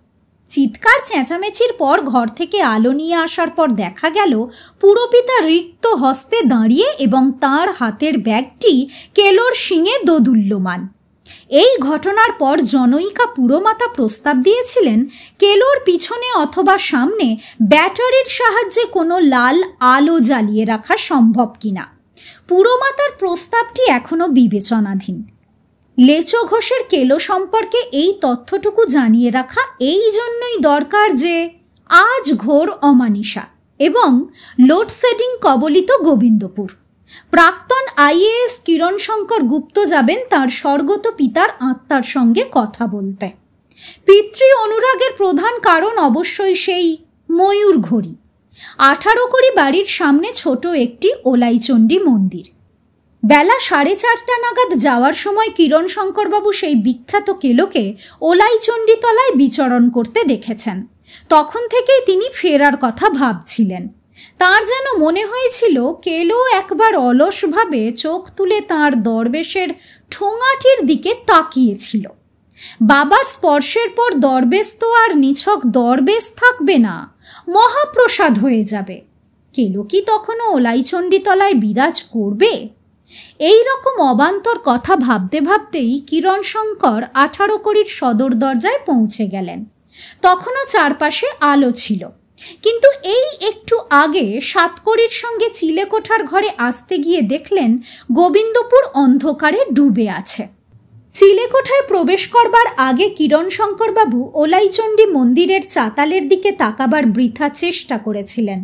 চিৎকার চেঁচামেচির পর ঘর থেকে আলো নিয়ে আসার পর দেখা গেল পুরপিতা রিক্ত হস্তে দাঁড়িয়ে এবং তার হাতের ব্যাগটি কেলোর শিঙে দোদুল্যমান। এই ঘটনার পর জনৈকা পুরমাতা প্রস্তাব দিয়েছিলেন কেলোর পিছনে অথবা সামনে ব্যাটারির সাহায্যে কোনো লাল আলো জ্বালিয়ে রাখা সম্ভব কিনা। পুরমাতার প্রস্তাবটি এখনো বিবেচনাধীন। লেচো ঘোষের কেলো সম্পর্কে এই তথ্যটুকু জানিয়ে রাখা এই জন্যই দরকার যে আজ ঘোর অমানিসা এবং লোডশেডিং কবলিত গোবিন্দপুর। প্রাক্তন আইএএস কিরণশঙ্কর গুপ্ত যাবেন তার স্বর্গত পিতার আত্মার সঙ্গে কথা বলতে। পিতৃ অনুরাগের প্রধান কারণ অবশ্যই সেই ময়ূর ঘড়ি। 18 কড়ি বাড়ির সামনে ছোট একটি ওলাইচণ্ডী মন্দির। বেলা 4:30 নাগাদ যাওয়ার সময় কিরণশঙ্করবাবু সেই বিখ্যাত কেলোকে ওলাইচণ্ডী তলায় বিচরণ করতে দেখেছেন। তখন থেকেই তিনি ফেরার কথা ভাবছিলেন। তার যেন মনে হয়েছিল কেলো একবার অলসভাবে চোখ তুলে তাঁর দরবেশের ঠোঙাটির দিকে তাকিয়েছিল। বাবার স্পর্শের পর দরবেশ তো আর নিছক দরবেশ থাকবে না, মহাপ্রসাদ হয়ে যাবে। কেলো কি তখনও ওলাইচণ্ডী তলায় বিরাজ করবে? এই রকম অবান্তর কথা ভাবতে ভাবতেই কিরণশঙ্কর 18 কড়ির সদর দরজায় পৌঁছে গেলেন। তখনও চারপাশে আলো ছিল, কিন্তু এই একটু আগে 7 কড়ির সঙ্গে চিলেকোঠার ঘরে আসতে গিয়ে দেখলেন গোবিন্দপুর অন্ধকারে ডুবে আছে। চিলেকোঠায় প্রবেশ করবার আগে কিরণশঙ্করবাবু ওলাইচণ্ডী মন্দিরের চাতালের দিকে তাকাবার বৃথা চেষ্টা করেছিলেন,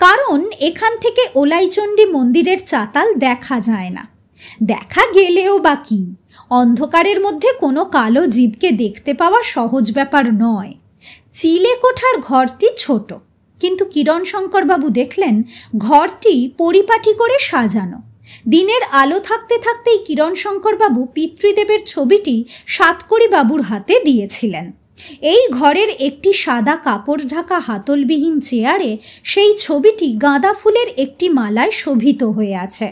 কারণ এখান থেকে ওলাইচণ্ডী মন্দিরের চাতাল দেখা যায় না। দেখা গেলেও বা কি, অন্ধকারের মধ্যে কোনো কালো জীবকে দেখতে পাওয়া সহজ ব্যাপার নয়। চিলেকোঠার ঘরটি ছোট, কিন্তু কিরণশঙ্করবাবু দেখলেন ঘরটি পরিপাটি করে সাজানো। দিনের আলো থাকতে থাকতেই কিরণশঙ্করবাবু পিতৃদেবের ছবিটি 7 কড়ি বাবুর হাতে দিয়েছিলেন। এই ঘরের একটি সাদা কাপড় ঢাকা হাতলবিহীন চেয়ারে সেই ছবিটি গাঁদা ফুলের একটি মালায় শোভিত হয়ে আছে।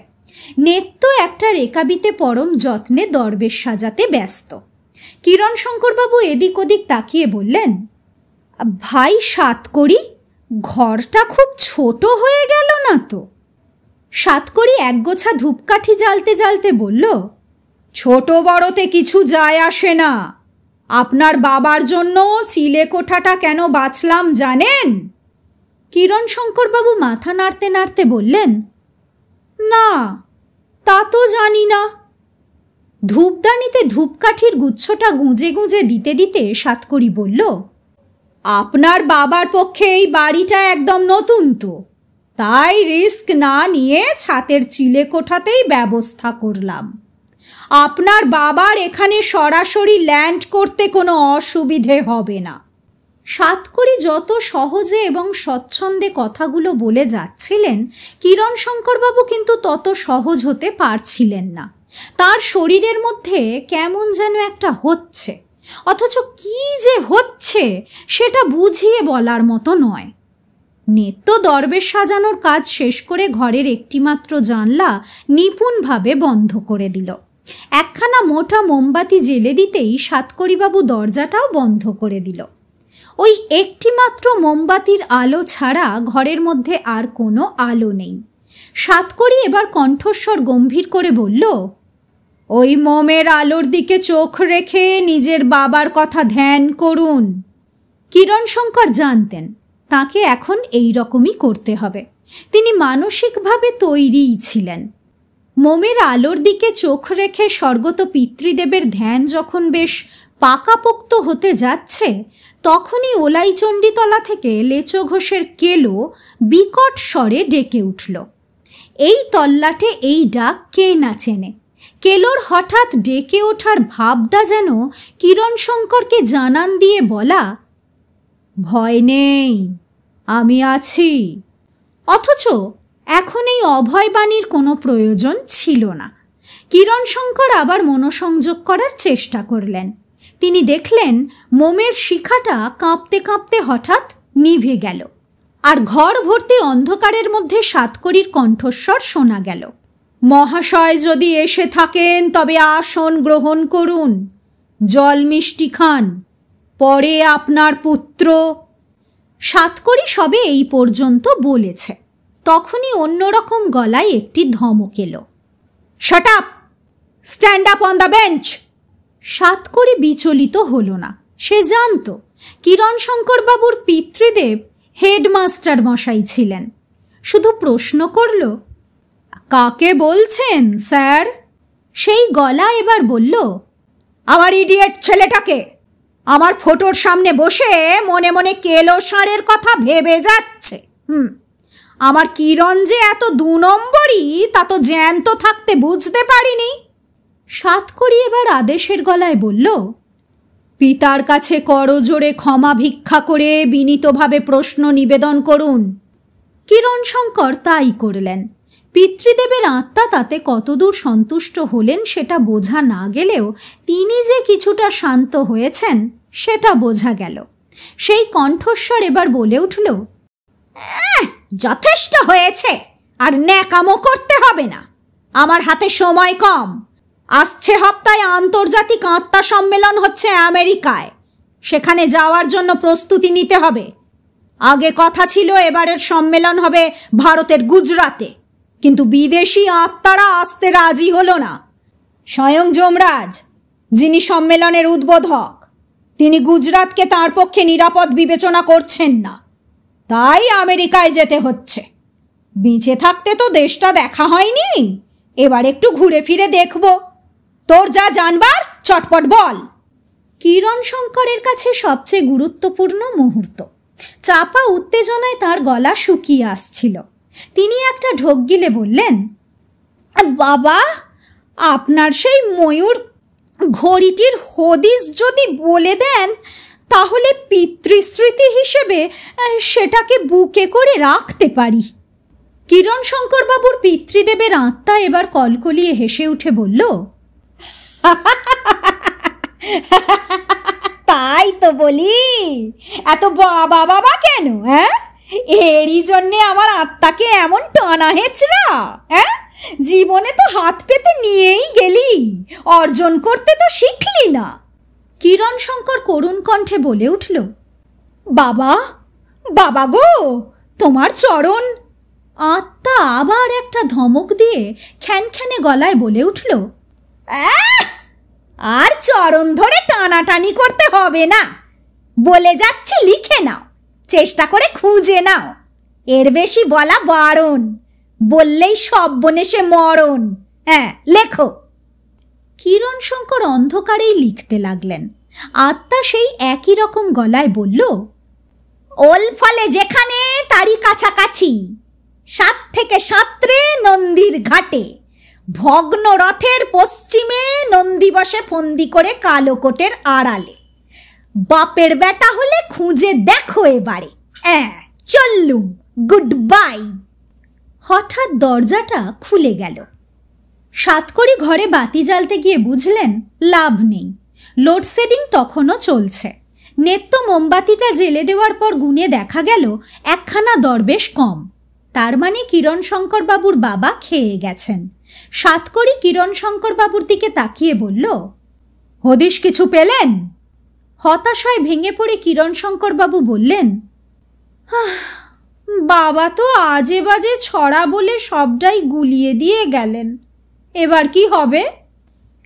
নেত্য একটা রেকাবিতে পরম যত্নে দরবেশ সাজাতে ব্যস্ত। কিরণশঙ্করবাবু এদিক ওদিক তাকিয়ে বললেন, ভাই 7 কড়ি, ঘরটা খুব ছোট হয়ে গেল না তো? 7 কড়ি একগোছা ধূপকাঠি জ্বালতে জ্বালতে বলল, ছোট বড়তে কিছু যায় আসে না। আপনার বাবার জন্য চিলেকোঠাটা কেন বাছলাম জানেন? কিরণশঙ্করবাবু মাথা নাড়তে নাড়তে বললেন, না, তা তো জানি না। ধূপদানিতে ধূপকাঠির গুচ্ছটা গুঁজে গুঁজে দিতে দিতে সাতকড়ি বলল, আপনার বাবার পক্ষে এই বাড়িটা একদম নতুন তো, তাই রিস্ক না নিয়ে ছাতের চিলে কোঠাতেই ব্যবস্থা করলাম। আপনার বাবার এখানে সরাসরি ল্যান্ড করতে কোনো অসুবিধে হবে না। সাতকড়ি যত সহজে এবং স্বচ্ছন্দে কথাগুলো বলে যাচ্ছিলেন, কিরণশঙ্করবাবু কিন্তু তত সহজ হতে পারছিলেন না। তার শরীরের মধ্যে কেমন যেন একটা হচ্ছে, অথচ কি যে হচ্ছে সেটা বুঝিয়ে বলার মতো নয়। নেত্য দরবেশ সাজানোর কাজ শেষ করে ঘরের একটিমাত্র জানলা নিপুণভাবে বন্ধ করে দিল। একখানা মোটা মোমবাতি জেলে দিতেই সাতকড়িবাবু দরজাটাও বন্ধ করে দিল। ওই একটিমাত্র মোমবাতির আলো ছাড়া ঘরের মধ্যে আর কোনো আলো নেই। সাতকড়ি এবার কণ্ঠস্বর গম্ভীর করে বলল, ওই মোমের আলোর দিকে চোখ রেখে নিজের বাবার কথা ধ্যান করুন। কিরণশঙ্কর জানতেন তাকে এখন এই রকমই করতে হবে। তিনি মানসিকভাবে তৈরিই ছিলেন। মোমের আলোর দিকে চোখ রেখে স্বর্গত পিতৃদেবের ধ্যান যখন বেশ পাকাপোক্ত হতে যাচ্ছে, তখনই ওলাইচণ্ডীতলা থেকে লেচো ঘোষের কেলো বিকট স্বরে ডেকে উঠল। এই তল্লাটে এই ডাক কে না চেনে। কেলোর হঠাৎ ডেকে ওঠার ভাবটা যেন কিরণশঙ্করকে জানান দিয়ে বলা, ভয় নেই, আমি আছি। অথচ এখন এই অভয়বাণীর কোনো প্রয়োজন ছিল না। কিরণশঙ্কর আবার মনোসংযোগ করার চেষ্টা করলেন। তিনি দেখলেন মোমের শিখাটা কাঁপতে কাঁপতে হঠাৎ নিভে গেল, আর ঘর ভর্তি অন্ধকারের মধ্যে সাতকড়ির কণ্ঠস্বর শোনা গেল, মহাশয় যদি এসে থাকেন তবে আসন গ্রহণ করুন, জল মিষ্টি খান, পরে আপনার পুত্র। সাতকড়ি সবে এই পর্যন্ত বলেছে, তখনই অন্যরকম গলায় একটি ধমক এলো, shut up, stand up on the bench. Satkari বিচলিত হলো না। সে জানত কিরণশঙ্করবাবুর পিতৃদেব হেডমাস্টার মশাই ছিলেন। শুধু প্রশ্ন করল, কাকে বলছেন স্যার? সেই গলা এবার বলল, আমার ইডিয়েট ছেলেটাকে। আমার ফটোর সামনে বসে মনে মনে কেলো ষাঁড়ের কথা ভেবে যাচ্ছে। আমার কিরণ যে এত 2 নম্বরই তা তো জ্যান্ত থাকতে বুঝতে পারিনি। সাতকড়ি এবার আদেশের গলায় বলল, পিতার কাছে করজোড়ে ক্ষমা ভিক্ষা করে বিনীতভাবে প্রশ্ন নিবেদন করুন। কিরণশঙ্কর তাই করলেন। পিতৃদেবের আত্মা তাতে কতদূর সন্তুষ্ট হলেন সেটা বোঝা না গেলেও তিনি যে কিছুটা শান্ত হয়েছেন সেটা বোঝা গেল। সেই কণ্ঠস্বর এবার বলে উঠল, যথেষ্ট হয়েছে, আর ন্যাকামো করতে হবে না। আমার হাতে সময় কম। আসছে সপ্তাহে আন্তর্জাতিক আত্মা সম্মেলন হচ্ছে আমেরিকায়। সেখানে যাওয়ার জন্য প্রস্তুতি নিতে হবে। আগে কথা ছিল এবারের সম্মেলন হবে ভারতের গুজরাতে, কিন্তু বিদেশি আত্মারা আসতে রাজি হলো না। স্বয়ং যমরাজ, যিনি সম্মেলনের উদ্বোধক, তিনি গুজরাতকে তার পক্ষে নিরাপদ বিবেচনা করছেন না, তাই আমেরিকায় যেতে হচ্ছে। বেঁচে থাকতে তো দেশটা দেখা হয়নি, এবার একটু ঘুরে ফিরে দেখব। তোর যা জানবার চটপট বল। কিরণশঙ্করের কাছে সবচেয়ে গুরুত্বপূর্ণ মুহূর্ত। চাপা উত্তেজনায় তার গলা শুকিয়ে আসছিল। তিনি একটা ঢোক গিলে বললেন, বাবা, আপনার সেই ময়ূর ঘড়িটির হদিস যদি বলে দেন তাহলে পিতৃস্মৃতি হিসেবে সেটাকে বুকে করে রাখতে পারি। কিরণশঙ্করবাবুর পিতৃদেবের আত্মা এবার কলকলিয়ে হেসে উঠে বলল, তাই তো বলি, এত বাবা বাবা কেন? এরই জন্যে আমার আত্মাকে এমন টানা হেঁচড়া। জীবনে তো হাত পেতে নিয়েই গেলি, অর্জন করতে তো শিখলি না। কিরণশঙ্কর করুণ কণ্ঠে বলে উঠল, বাবা, বাবা গো, তোমার চরণ। আত্মা আবার একটা ধমক দিয়ে খ্যানখ্যানে গলায় বলে উঠল, আর চরণ ধরে টানাটানি করতে হবে না। বলে যাচ্ছি, লিখে নাও, চেষ্টা করে খুঁজে নাও। এর বেশি বলা বারণ, বললেই সব্বনেশে মরণ। লেখো। কিরণশঙ্কর অন্ধকারেই লিখতে লাগলেন। আত্মা সেই একই রকম গলায় বলল, ওল ফলে যেখানে তারই কাছাকাছি, 7 থেকে 7 নন্দীর ঘাটে, ভগ্ন রথের পশ্চিমে নন্দী বসে ফন্দি করে কালোকোটের আড়ালে। বাপের বেটা হলে খুঁজে দেখো এবারে। চললুম, গুড বাই। হঠাৎ দরজাটা খুলে গেল। সাতকড়ি ঘরে বাতি জ্বালতে গিয়ে বুঝলেন লাভ নেই, লোডশেডিং তখনও চলছে। নেত্য মোমবাতিটা জেলে দেওয়ার পর গুনে দেখা গেল 1খানা দরবেশ কম। তার মানে কিরণশঙ্কর বাবুর বাবা খেয়ে গেছেন। সাতকড়ি কিরণশঙ্কর বাবুর দিকে তাকিয়ে বলল, হদিশ কিছু পেলেন? হতাশায় ভেঙে পড়ে কিরণশঙ্কর বাবু বললেন, বাবা তো আজে বাজে ছড়া বলে সবটাই গুলিয়ে দিয়ে গেলেন, এবার কি হবে?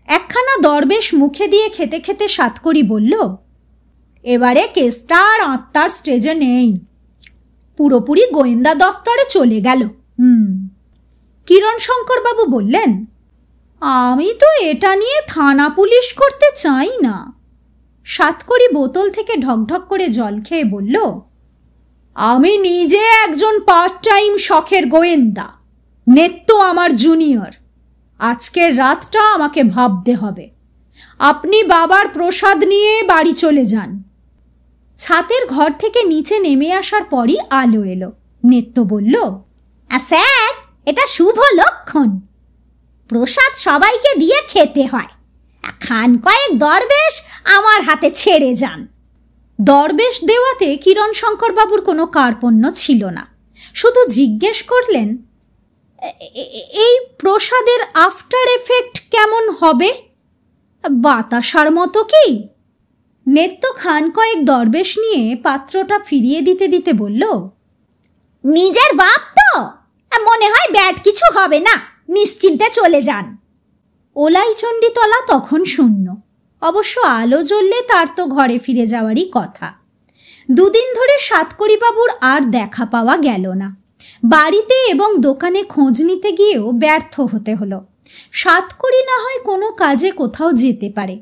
1খানা দরবেশ মুখে দিয়ে খেতে খেতে সাতকড়ি বলল, এবারে কেসটা আর আত্মার স্টেজে নেই, পুরোপুরি গোয়েন্দা দফতরে চলে গেল। কিরণশঙ্কর বাবু বললেন, আমি তো এটা নিয়ে থানা পুলিশ করতে চাই না। সাতকড়ি বোতল থেকে ঢকঢক করে জল খেয়ে বলল, আমি নিজে একজন পার্ট টাইম শখের গোয়েন্দা, নেত্য আমার জুনিয়র। আজকের রাতটা আমাকে ভাবতে হবে। আপনি বাবার প্রসাদ নিয়ে বাড়ি চলে যান। ছাতের ঘর থেকে নিচে নেমে আসার পরই আলো এলো। নেত্য বলল, স্যার, এটা শুভ লক্ষণ। প্রসাদ সবাইকে দিয়ে খেতে হয়, খান কয়েক দরবেশ আমার হাতে ছেড়ে যান। দরবেশ দেওয়াতে কিরণশঙ্কর বাবুর কোনো কার্পণ্য ছিল না, শুধু জিজ্ঞেস করলেন, এই প্রসাদের আফটার এফেক্ট কেমন হবে? বাতাসার মতো কি? নেত্য খান কয়েক দরবেশ নিয়ে পাত্রটা ফিরিয়ে দিতে দিতে বলল, নিজের বাপ তো, মনে হয় ব্যাড কিছু হবে না, নিশ্চিন্তে চলে যান। ওলাইচণ্ডীতলা তখন শূন্য। অবশ্য আলো জ্বললে তার তো ঘরে ফিরে যাওয়ারই কথা। 2 দিন ধরে সাতকড়ি বাবুর আর দেখা পাওয়া গেল না। বাড়িতে এবং দোকানে খোঁজ নিতে গিয়েও ব্যর্থ হতে হলো। সাতকড়ি না হয় কোনো কাজে কোথাও যেতে পারে,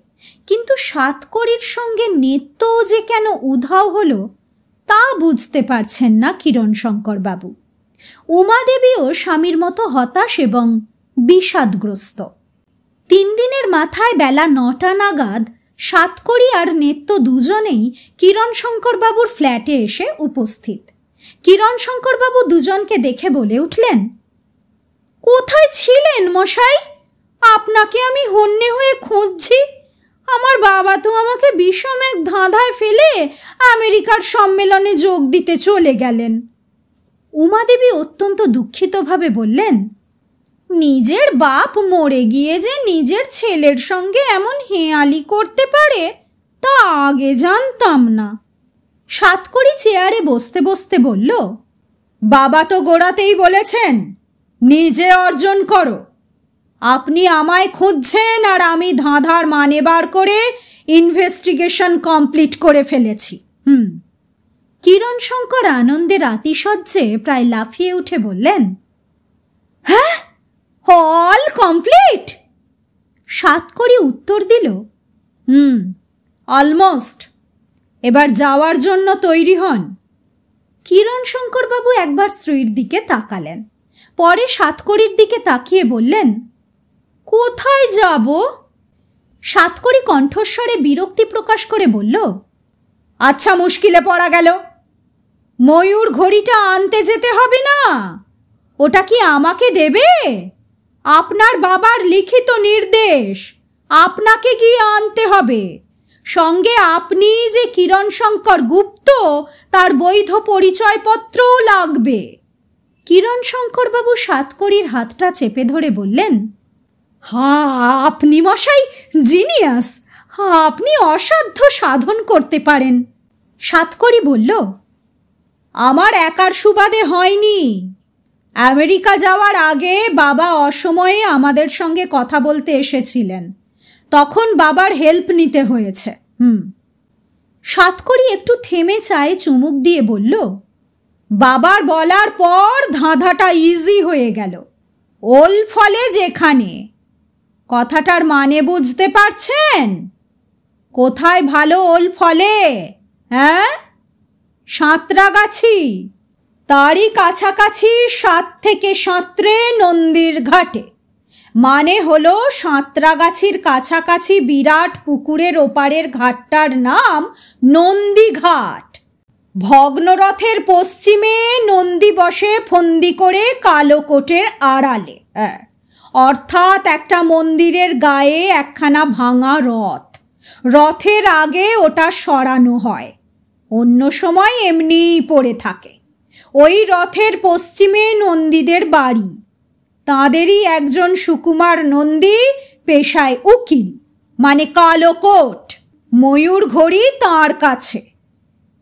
কিন্তু সাতকড়ির সঙ্গে নেত্যও যে কেন উধাও হলো তা বুঝতে পারছেন না কিরণশঙ্কর বাবু। উমাদেবীও স্বামীর মতো হতাশ এবং বিষাদগ্রস্ত। 3 দিনের মাথায় বেলা 9টা নাগাদ সাতকড়ি আর নেত্য দুজনেই কিরণশঙ্কর বাবুর ফ্ল্যাটে এসে উপস্থিত। কিরণশঙ্কর বাবু দুজনকে দেখে বলে উঠলেন, কোথায় ছিলেন মশাই? আপনাকে আমি হন্যে হয়ে খুঁজছি। আমার বাবা তো আমাকে বিষম এক ধাঁধায় ফেলে আমেরিকার সম্মেলনে যোগ দিতে চলে গেলেন। উমাদেবী অত্যন্ত দুঃখিতভাবে বললেন, নিজের বাপ মরে গিয়ে যে নিজের ছেলের সঙ্গে এমন হেঁয়ালি করতে পারে তা আগে জানতাম না। সাতকড়ি চেয়ারে বসতে বসতে বলল, বাবা তো গোড়াতেই বলেছেন নিজে অর্জন করো। আপনি আমায় খুঁজছেন আর আমি ধাঁধার মানে বার করে ইনভেস্টিগেশন কমপ্লিট করে ফেলেছি। কিরণশঙ্কর আনন্দের আতিশয্যে প্রায় লাফিয়ে উঠে বললেন, হ্যাঁ, অল কমপ্লিট? সাতকড়ি উত্তর দিল, অলমোস্ট। এবার যাওয়ার জন্য তৈরি হন। কিরণশঙ্কর বাবু একবার স্ত্রীর দিকে তাকালেন, পরে সাতকড়ির দিকে তাকিয়ে বললেন, কোথায় যাব? সাতকড়ি কণ্ঠস্বরে বিরক্তি প্রকাশ করে বলল, আচ্ছা, মুশকিলে পড়া গেল। ময়ূর ঘড়িটা আনতে যেতে হবে না? ওটা কি আমাকে দেবে? আপনার বাবার লিখিত নির্দেশ, আপনাকে গিয়ে আনতে হবে। সঙ্গে আপনি যে কিরণশঙ্কর গুপ্ত তার বৈধ পরিচয়পত্রও লাগবে। কিরণশঙ্কর বাবু সাতকড়ির হাতটা চেপে ধরে বললেন, আপনি মশাই জিনিয়াস, আপনি অসাধ্য সাধন করতে পারেন। সাতকড়ি বলল, আমার একার সুবাদে হয়নি। আমেরিকা যাওয়ার আগে বাবা অসময়ে আমাদের সঙ্গে কথা বলতে এসেছিলেন, তখন বাবার হেল্প নিতে হয়েছে। সাতকড়ি একটু থেমে চায়ে চুমুক দিয়ে বলল, বাবার বলার পর ধাঁধাটা ইজি হয়ে গেল। ওল ফলে যেখানে, কথাটার মানে বুঝতে পারছেন? কোথায় ভালো ওল ফলে? হ্যাঁ, সাঁতরাগাছি, তারই কাছাকাছি 7 থেকে সাঁতরে নন্দীর ঘাটে। মানে হলো সাঁতরাগাছির কাছাকাছি বিরাট পুকুরের ওপারের ঘাটটার নাম নন্দীঘাট। ভগ্নরথের পশ্চিমে নন্দী বসে ফন্দি করে কালো কোটের আড়ালে, অর্থাৎ একটা মন্দিরের গায়ে একখানা ভাঙা রথ। রথের আগে ওটা সরানো হয়, অন্য সময় এমনিই পড়ে থাকে। ওই রথের পশ্চিমে নন্দীদের বাড়ি। তাঁদেরই একজন সুকুমার নন্দী, পেশায় উকিল, মানে কালো কোট, ময়ূর ঘড়ি তাঁর কাছে।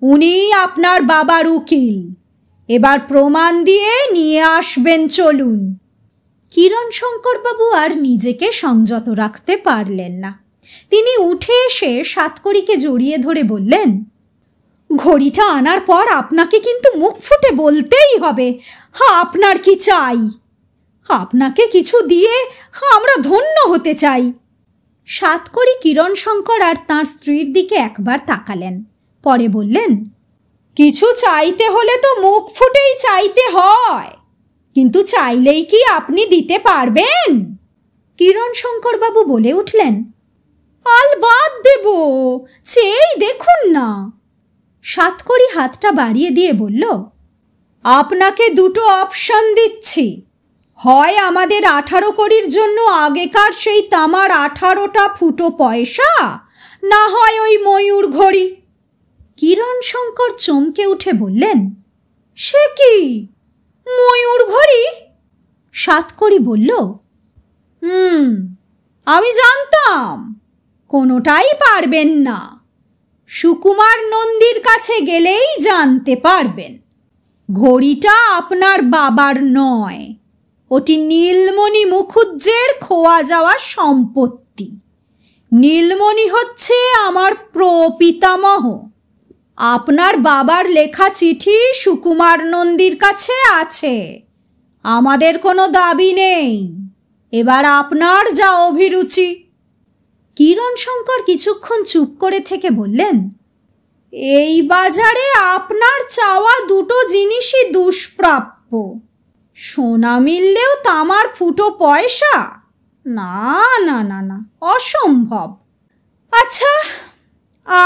উনি আপনার বাবার উকিল। এবার প্রমাণ দিয়ে নিয়ে আসবেন, চলুন। কিরণশঙ্করবাবু আর নিজেকে সংযত রাখতে পারলেন না। তিনি উঠে এসে সাতকড়িকে জড়িয়ে ধরে বললেন, ঘড়িটা আনার পর আপনাকে কিন্তু মুখ ফুটে বলতেই হবে আপনার কি চাই। আপনাকে কিছু দিয়ে আমরা ধন্য হতে চাই। সাতকড়ি কিরণশঙ্কর আর তাঁর স্ত্রীর দিকে একবার তাকালেন, পরে বললেন, কিছু চাইতে হলে তো মুখ ফুটেই চাইতে হয়, কিন্তু চাইলেই কি আপনি দিতে পারবেন? কিরণশঙ্করবাবু বলে উঠলেন, আলবাদ দেব, চেয়েই দেখুন না। সাতকড়ি হাতটা বাড়িয়ে দিয়ে বলল, আপনাকে দুটো অপশন দিচ্ছি। হয় আমাদের 18 কড়ির জন্য আগেকার সেই তামার 18টা ফুটো পয়সা, না হয় ওই ময়ূর ঘড়ি। কিরণশঙ্কর চমকে উঠে বললেন, সে কি, ময়ূর ঘড়ি? সাতকড়ি বলল, আমি জানতাম কোনোটাই পারবেন না। সুকুমার নন্দীর কাছে গেলেই জানতে পারবেন। ঘড়িটা আপনার বাবার নয়, ওটি নীলমণি মুখুজ্জের খোয়া যাওয়া সম্পত্তি। নীলমণি হচ্ছে আমার প্রপিতামহ। আপনার বাবার লেখা চিঠি সুকুমার নন্দীর কাছে আছে। আমাদের কোনো দাবি নেই। এবার আপনার যা অভিরুচি। কিরণশঙ্কর কিছুক্ষণ চুপ করে থেকে বললেন, এই বাজারে আপনার চাওয়া দুটো জিনিসই দুষ্প্রাপ্য। সোনা মিললেও তামার ফুটো পয়সা? না না না না, অসম্ভব। আচ্ছা,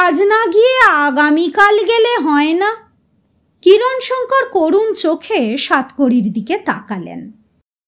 আজ না গিয়ে আগামীকাল গেলে হয় না? কিরণশঙ্কর করুণ চোখে সাতকড়ির দিকে তাকালেন।